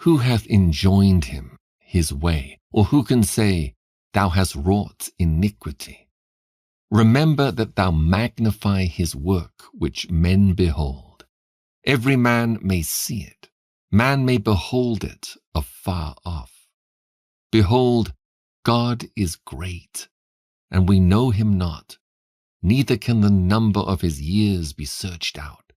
Who hath enjoined him his way? Or who can say, Thou hast wrought iniquity? Remember that thou magnify his work which men behold. Every man may see it. Man may behold it afar off. Behold, God is great, and we know him not, neither can the number of his years be searched out.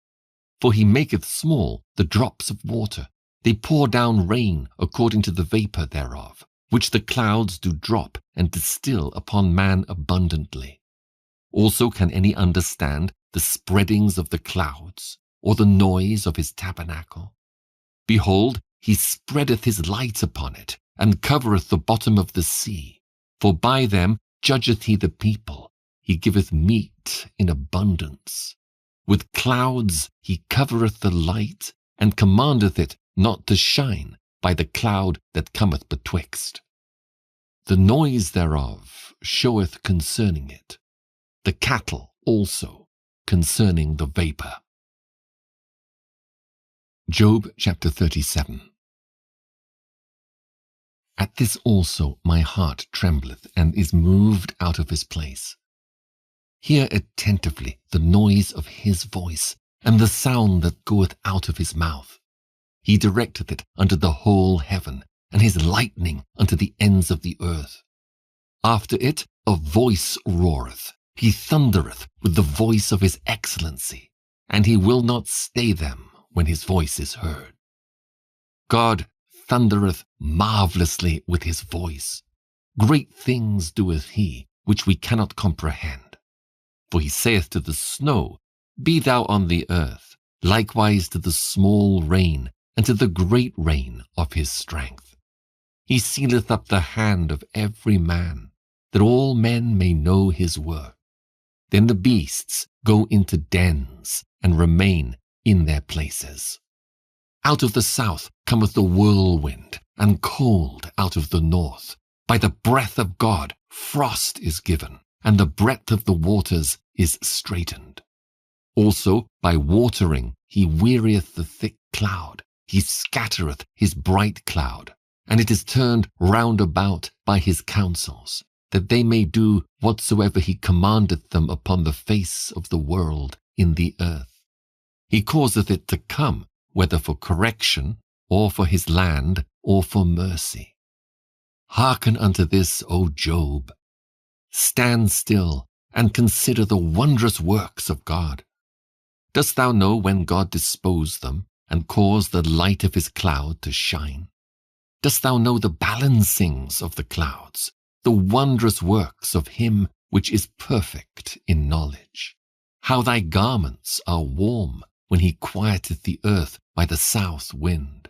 For he maketh small the drops of water. They pour down rain according to the vapor thereof, which the clouds do drop and distill upon man abundantly. Also can any understand the spreadings of the clouds, or the noise of his tabernacle? Behold, he spreadeth his light upon it, and covereth the bottom of the sea. For by them judgeth he the people. He giveth meat in abundance. With clouds he covereth the light, and commandeth it not to shine by the cloud that cometh betwixt. The noise thereof showeth concerning it. The cattle also, concerning the vapor. Job chapter 37. At this also my heart trembleth, and is moved out of his place. Hear attentively the noise of his voice, and the sound that goeth out of his mouth. He directeth it unto the whole heaven, and his lightning unto the ends of the earth. After it a voice roareth. He thundereth with the voice of his excellency, and he will not stay them when his voice is heard. God thundereth marvellously with his voice. Great things doeth he, which we cannot comprehend. For he saith to the snow, Be thou on the earth, likewise to the small rain, and to the great rain of his strength. He sealeth up the hand of every man, that all men may know his work. Then the beasts go into dens, and remain in their places. Out of the south cometh the whirlwind, and cold out of the north. By the breath of God frost is given, and the breadth of the waters is straitened. Also by watering he wearieth the thick cloud. He scattereth his bright cloud, and it is turned round about by his counsels, that they may do whatsoever he commandeth them upon the face of the world in the earth. He causeth it to come, whether for correction, or for his land, or for mercy. Hearken unto this, O Job. Stand still, and consider the wondrous works of God. Dost thou know when God disposed them, and caused the light of his cloud to shine? Dost thou know the balancings of the clouds, the wondrous works of him which is perfect in knowledge? How thy garments are warm, when he quieteth the earth by the south wind.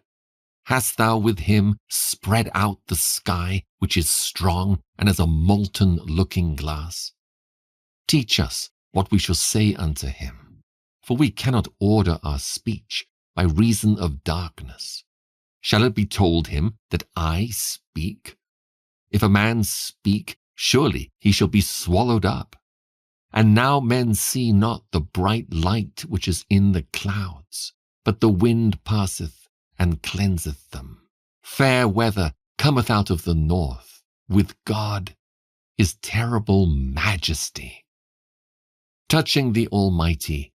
Hast thou with him spread out the sky, which is strong, and as a molten looking glass? Teach us what we shall say unto him, for we cannot order our speech by reason of darkness. Shall it be told him that I speak? If a man speak, surely he shall be swallowed up. And now men see not the bright light which is in the clouds, but the wind passeth and cleanseth them. Fair weather cometh out of the north. With God is terrible majesty. Touching the Almighty,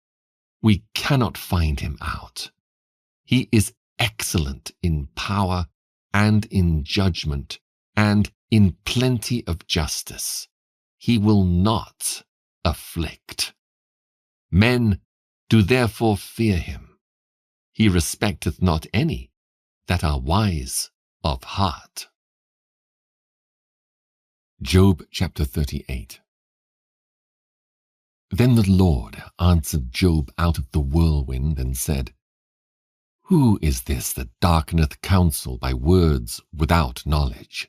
we cannot find him out. He is excellent in power and in judgment and in plenty of justice. He will not afflict. Men do therefore fear him. He respecteth not any that are wise of heart. Job chapter 38. Then the Lord answered Job out of the whirlwind and said, Who is this that darkeneth counsel by words without knowledge?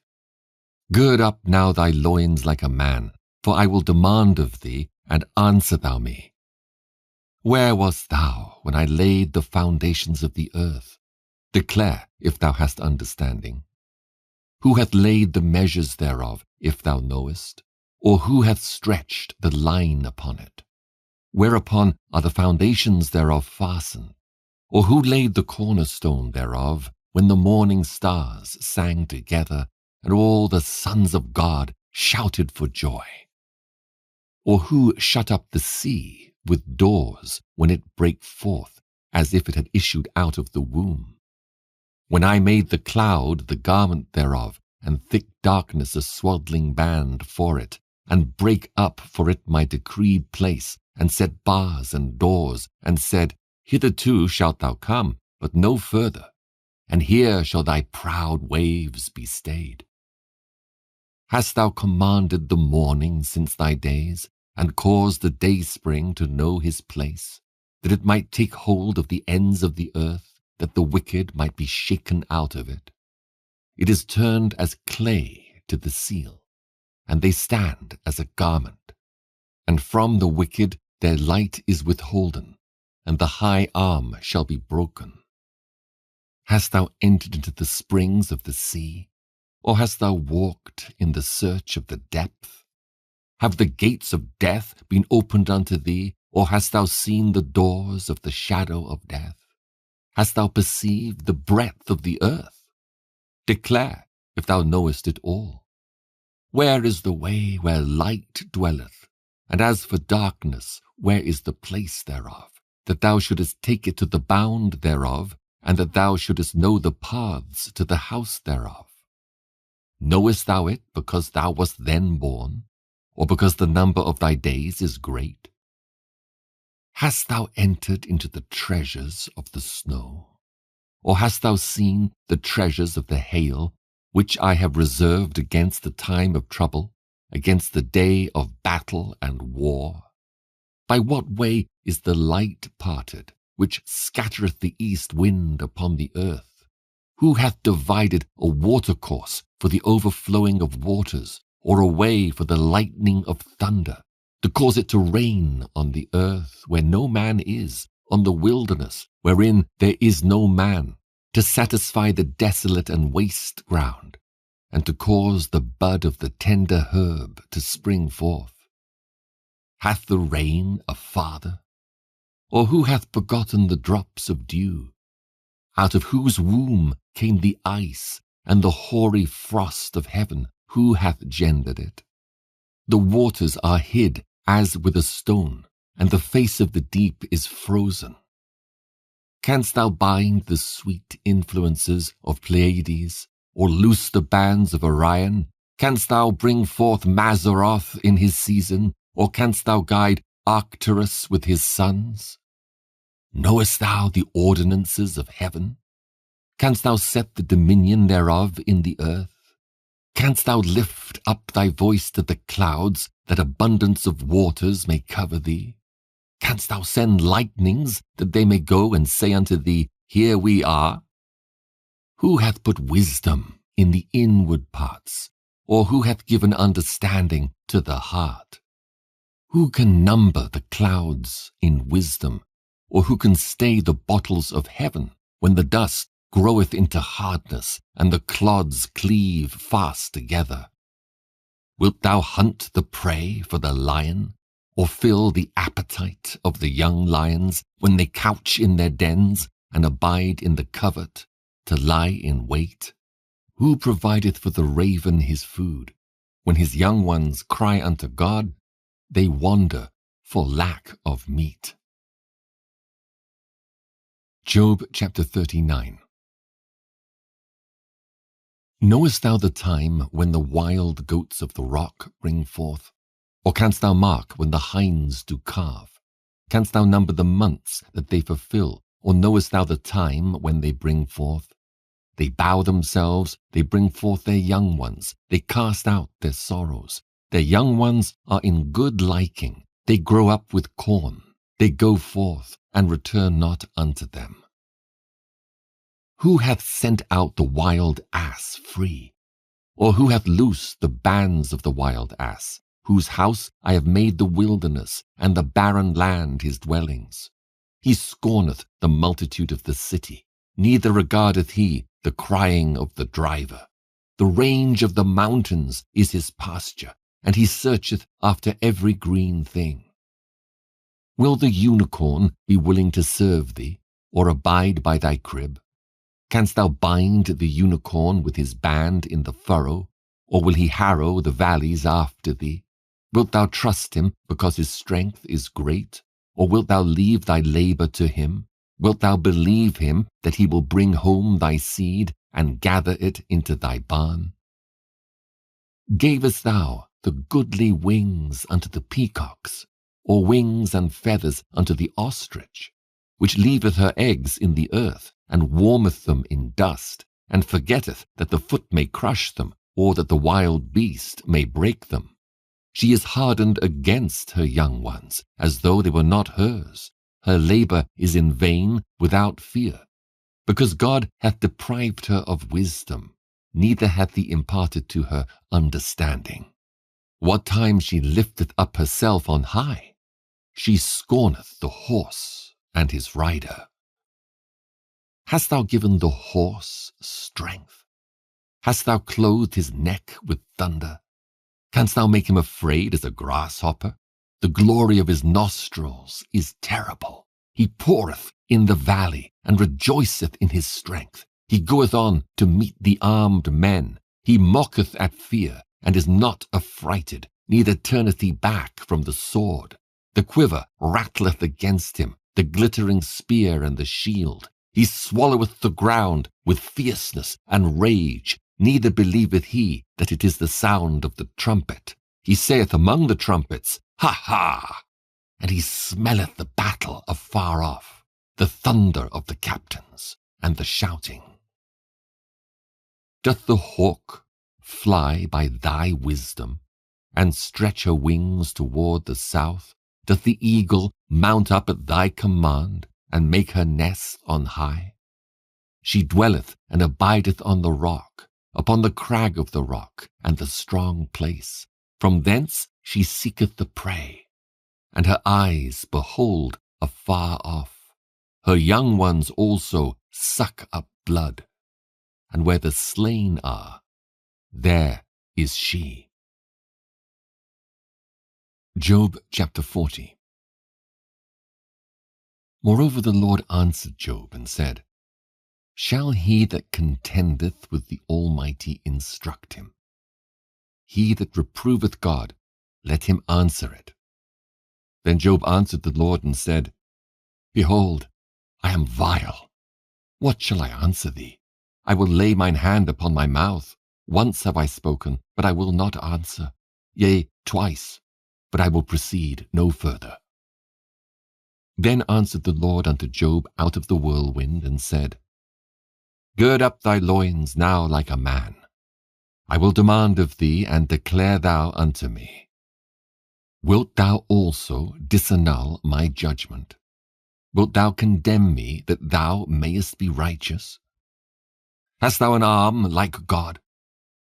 Gird up now thy loins like a man, for I will demand of thee, and answer thou me. Where wast thou when I laid the foundations of the earth? Declare, if thou hast understanding. Who hath laid the measures thereof, if thou knowest? Or who hath stretched the line upon it? Whereupon are the foundations thereof fastened? Or who laid the cornerstone thereof, when the morning stars sang together, and all the sons of God shouted for joy? Or who shut up the sea with doors when it brake forth, as if it had issued out of the womb? When I made the cloud the garment thereof, and thick darkness a swaddling band for it, and brake up for it my decreed place, and set bars and doors, and said, Hitherto shalt thou come, but no further, and here shall thy proud waves be stayed. Hast thou commanded the morning since thy days, and caused the dayspring to know his place, that it might take hold of the ends of the earth, that the wicked might be shaken out of it? It is turned as clay to the seal, and they stand as a garment. And from the wicked their light is withholden, and the high arm shall be broken. Hast thou entered into the springs of the sea, or hast thou walked in the search of the depth? Have the gates of death been opened unto thee, Or hast thou seen the doors of the shadow of death? Hast thou perceived the breadth of the earth? Declare, if thou knowest it all. Where is the way where light dwelleth? And as for darkness, where is the place thereof? That thou shouldest take it to the bound thereof, and that thou shouldest know the paths to the house thereof. Knowest thou it because thou wast then born, or because the number of thy days is great? Hast thou entered into the treasures of the snow? Or hast thou seen the treasures of the hail, which I have reserved against the time of trouble, against the day of battle and war? By what way is the light parted, which scattereth the east wind upon the earth? Who hath divided a watercourse for the overflowing of waters, or a way for the lightning of thunder, to cause it to rain on the earth where no man is, on the wilderness wherein there is no man, to satisfy the desolate and waste ground, and to cause the bud of the tender herb to spring forth? Hath the rain a father? Or who hath begotten the drops of dew? Out of whose womb came the ice, and the hoary frost of heaven? Who hath gendered it? The waters are hid as with a stone, and the face of the deep is frozen. Canst thou bind the sweet influences of Pleiades, or loose the bands of Orion? Canst thou bring forth Mazzaroth in his season, or canst thou guide Arcturus with his sons? Knowest thou the ordinances of heaven? Canst thou set the dominion thereof in the earth? Canst thou lift up thy voice to the clouds, that abundance of waters may cover thee? Canst thou send lightnings, that they may go and say unto thee, Here we are? Who hath put wisdom in the inward parts, or who hath given understanding to the heart? Who can number the clouds in wisdom, or who can stay the bottles of heaven, when the dust groweth into hardness, and the clods cleave fast together? Wilt thou hunt the prey for the lion, or fill the appetite of the young lions, when they couch in their dens, and abide in the covert, to lie in wait? Who provideth for the raven his food? When his young ones cry unto God, they wander for lack of meat. Job chapter 39. Knowest thou the time when the wild goats of the rock bring forth? Or canst thou mark when the hinds do calve? Canst thou number the months that they fulfill? Or knowest thou the time when they bring forth? They bow themselves, they bring forth their young ones, they cast out their sorrows. Their young ones are in good liking, they grow up with corn, they go forth and return not unto them. Who hath sent out the wild ass free? Or who hath loosed the bands of the wild ass, whose house I have made the wilderness, and the barren land his dwellings? He scorneth the multitude of the city, neither regardeth he the crying of the driver. The range of the mountains is his pasture, and he searcheth after every green thing. Will the unicorn be willing to serve thee, or abide by thy crib? Canst thou bind the unicorn with his band in the furrow, or will he harrow the valleys after thee? Wilt thou trust him because his strength is great, or wilt thou leave thy labor to him? Wilt thou believe him that he will bring home thy seed and gather it into thy barn? Gavest thou the goodly wings unto the peacocks, or wings and feathers unto the ostrich, which leaveth her eggs in the earth, and warmeth them in dust, and forgetteth that the foot may crush them, or that the wild beast may break them? She is hardened against her young ones, as though they were not hers. Her labor is in vain, without fear. Because God hath deprived her of wisdom, neither hath he imparted to her understanding. What time she lifteth up herself on high, she scorneth the horse and his rider. Hast thou given the horse strength? Hast thou clothed his neck with thunder? Canst thou make him afraid as a grasshopper? The glory of his nostrils is terrible. He poureth in the valley, and rejoiceth in his strength. He goeth on to meet the armed men. He mocketh at fear, and is not affrighted, neither turneth he back from the sword. The quiver rattleth against him, the glittering spear and the shield. He swalloweth the ground with fierceness and rage, neither believeth he that it is the sound of the trumpet. He saith among the trumpets, Ha ha! And he smelleth the battle afar off, the thunder of the captains, and the shouting. Doth the hawk fly by thy wisdom, and stretch her wings toward the south? Doth the eagle mount up at thy command, and make her nest on high? She dwelleth and abideth on the rock, upon the crag of the rock, and the strong place. From thence she seeketh the prey, and her eyes behold afar off. Her young ones also suck up blood, and where the slain are, there is she. Job chapter 40. Moreover the Lord answered Job and said, Shall he that contendeth with the Almighty instruct him? He that reproveth God, let him answer it. Then Job answered the Lord and said, Behold, I am vile. What shall I answer thee? I will lay mine hand upon my mouth. Once have I spoken, but I will not answer. Yea, twice, but I will proceed no further. Then answered the Lord unto Job out of the whirlwind, and said, Gird up thy loins now like a man. I will demand of thee, and declare thou unto me. Wilt thou also disannul my judgment? Wilt thou condemn me, that thou mayest be righteous? Hast thou an arm like God?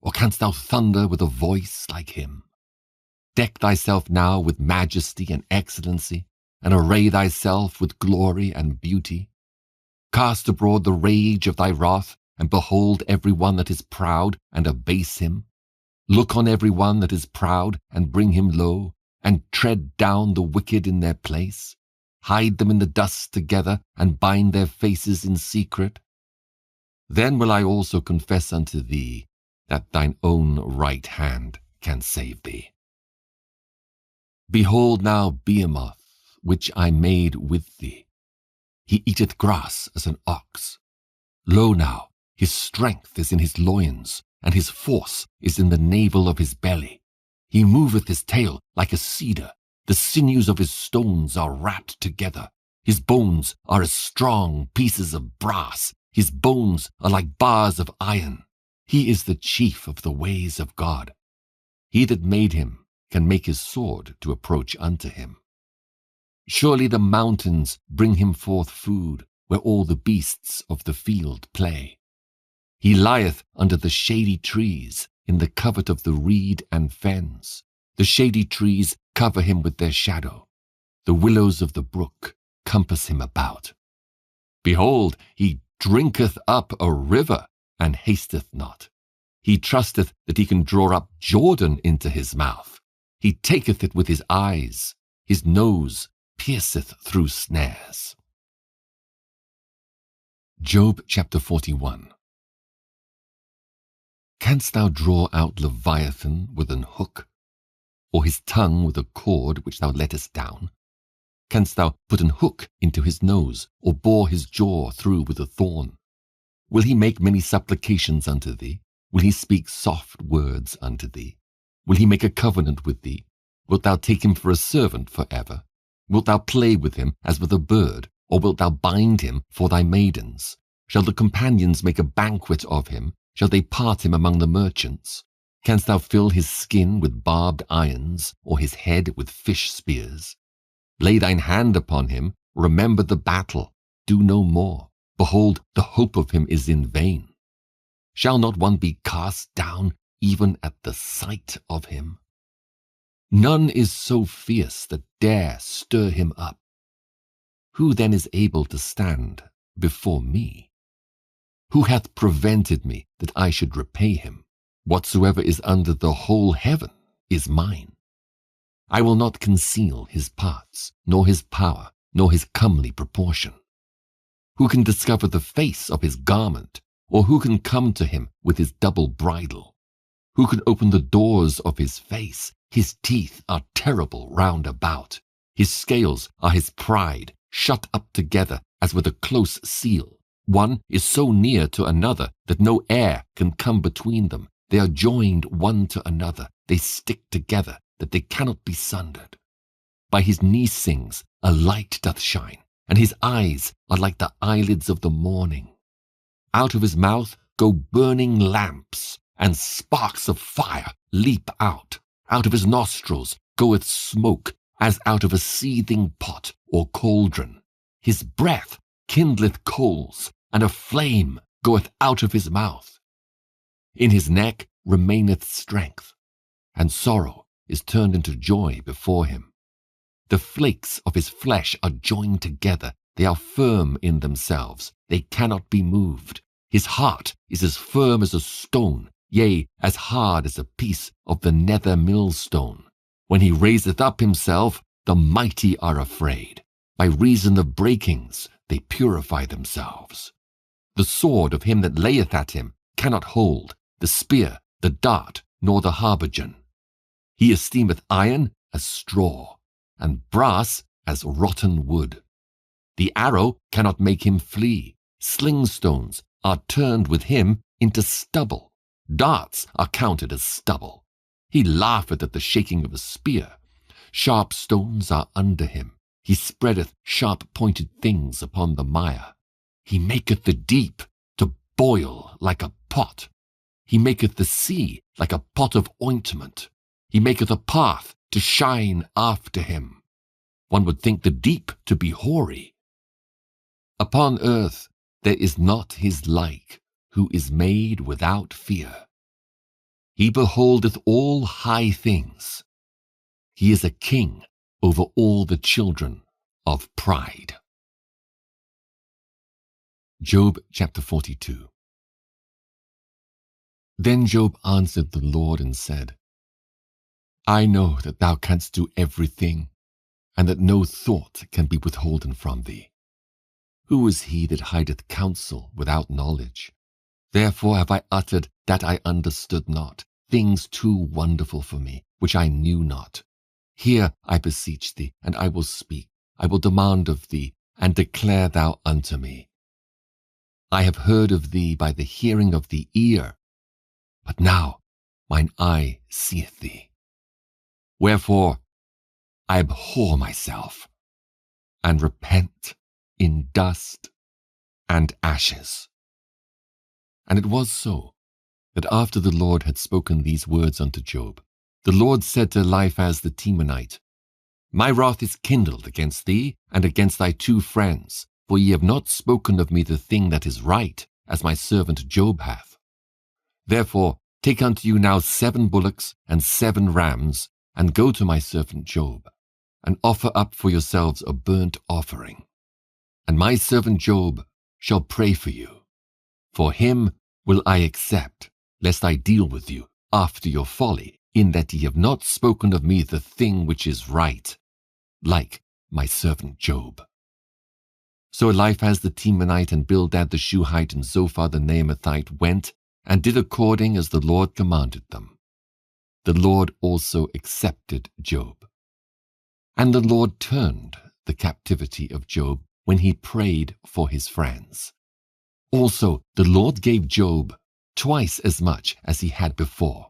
Or canst thou thunder with a voice like him? Deck thyself now with majesty and excellency, and array thyself with glory and beauty. Cast abroad the rage of thy wrath, and behold every one that is proud, and abase him. Look on every one that is proud, and bring him low, and tread down the wicked in their place. Hide them in the dust together, and bind their faces in secret. Then will I also confess unto thee that thine own right hand can save thee. Behold now Behemoth, which I made with thee. He eateth grass as an ox. Lo now, his strength is in his loins, and his force is in the navel of his belly. He moveth his tail like a cedar. The sinews of his stones are wrapped together. His bones are as strong pieces of brass. His bones are like bars of iron. He is the chief of the ways of God. He that made him can make his sword to approach unto him. Surely the mountains bring him forth food, where all the beasts of the field play. He lieth under the shady trees, in the covert of the reed and fens. The shady trees cover him with their shadow. The willows of the brook compass him about. Behold, he drinketh up a river, and hasteth not. He trusteth that he can draw up Jordan into his mouth. He taketh it with his eyes. His nose pierceth through snares. Job chapter 41. Canst thou draw out Leviathan with an hook, or his tongue with a cord which thou lettest down? Canst thou put an hook into his nose, or bore his jaw through with a thorn? Will he make many supplications unto thee? Will he speak soft words unto thee? Will he make a covenant with thee? Wilt thou take him for a servant forever? Wilt thou play with him as with a bird, or wilt thou bind him for thy maidens? Shall the companions make a banquet of him? Shall they part him among the merchants? Canst thou fill his skin with barbed irons, or his head with fish spears? Lay thine hand upon him, remember the battle, do no more. Behold, the hope of him is in vain. Shall not one be cast down even at the sight of him? None is so fierce that dare stir him up. Who then is able to stand before me? Who hath prevented me that I should repay him? Whatsoever is under the whole heaven is mine. I will not conceal his parts, nor his power, nor his comely proportion. Who can discover the face of his garment, or who can come to him with his double bridle? Who can open the doors of his face? His teeth are terrible round about. His scales are his pride, shut up together as with a close seal. One is so near to another that no air can come between them. They are joined one to another. They stick together, that they cannot be sundered. By his nesings a light doth shine, and his eyes are like the eyelids of the morning. Out of his mouth go burning lamps, and sparks of fire leap out. Out of his nostrils goeth smoke, as out of a seething pot or cauldron. His breath kindleth coals, and a flame goeth out of his mouth. In his neck remaineth strength, and sorrow is turned into joy before him. The flakes of his flesh are joined together. They are firm in themselves. They cannot be moved. His heart is as firm as a stone, yea, as hard as a piece of the nether millstone. When he raiseth up himself, the mighty are afraid. By reason of breakings they purify themselves. The sword of him that layeth at him cannot hold, the spear, the dart, nor the habergeon. He esteemeth iron as straw, and brass as rotten wood. The arrow cannot make him flee. Sling stones are turned with him into stubble. Darts are counted as stubble. He laugheth at the shaking of a spear. Sharp stones are under him. He spreadeth sharp-pointed things upon the mire. He maketh the deep to boil like a pot. He maketh the sea like a pot of ointment. He maketh a path to shine after him. One would think the deep to be hoary. Upon earth there is not his like, who is made without fear. He beholdeth all high things. He is a king over all the children of pride. Job chapter 42. Then Job answered the Lord and said, I know that thou canst do everything, and that no thought can be withholden from thee. Who is he that hideth counsel without knowledge? Therefore have I uttered that I understood not, things too wonderful for me, which I knew not. Hear, I beseech thee, and I will speak. I will demand of thee, and declare thou unto me. I have heard of thee by the hearing of the ear, but now mine eye seeth thee. Wherefore I abhor myself, and repent in dust and ashes. And it was so, that after the Lord had spoken these words unto Job, the Lord said to Eliphaz the Temanite, My wrath is kindled against thee and against thy 2 friends, for ye have not spoken of me the thing that is right, as my servant Job hath. Therefore take unto you now 7 bullocks and 7 rams, and go to my servant Job, and offer up for yourselves a burnt offering. And my servant Job shall pray for you. For him will I accept, lest I deal with you after your folly, in that ye have not spoken of me the thing which is right, like my servant Job. So Eliphaz the Temanite and Bildad the Shuhite and Zophar the Naamathite went and did according as the Lord commanded them. The Lord also accepted Job. And the Lord turned the captivity of Job when he prayed for his friends. Also the Lord gave Job twice as much as he had before.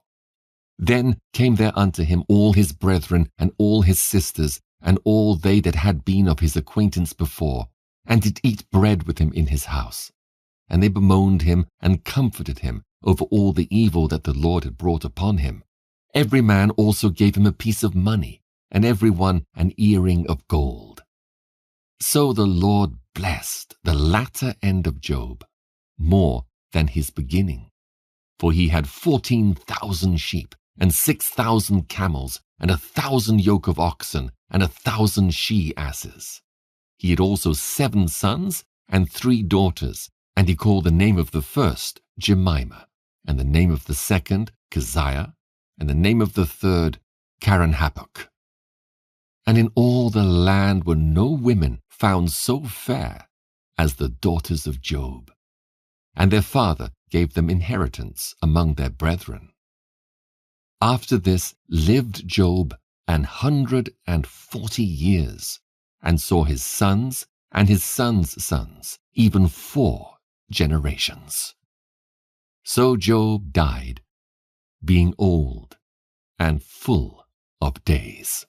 Then came there unto him all his brethren and all his sisters, and all they that had been of his acquaintance before, and did eat bread with him in his house. And they bemoaned him and comforted him over all the evil that the Lord had brought upon him. Every man also gave him a piece of money, and every one an earring of gold. So the Lord blessed the latter end of Job more than his beginning. For he had 14,000 sheep, and 6,000 camels, and 1,000 yoke of oxen, and 1,000 she-asses. He had also 7 sons and 3 daughters, and he called the name of the first Jemimah, and the name of the second Keziah, and the name of the third Karanhappuk. and in all the land were no women found so fair as the daughters of Job. And their father gave them inheritance among their brethren. After this lived Job 140 years, and saw his sons and his sons' sons, even 4 generations. So Job died, being old and full of days.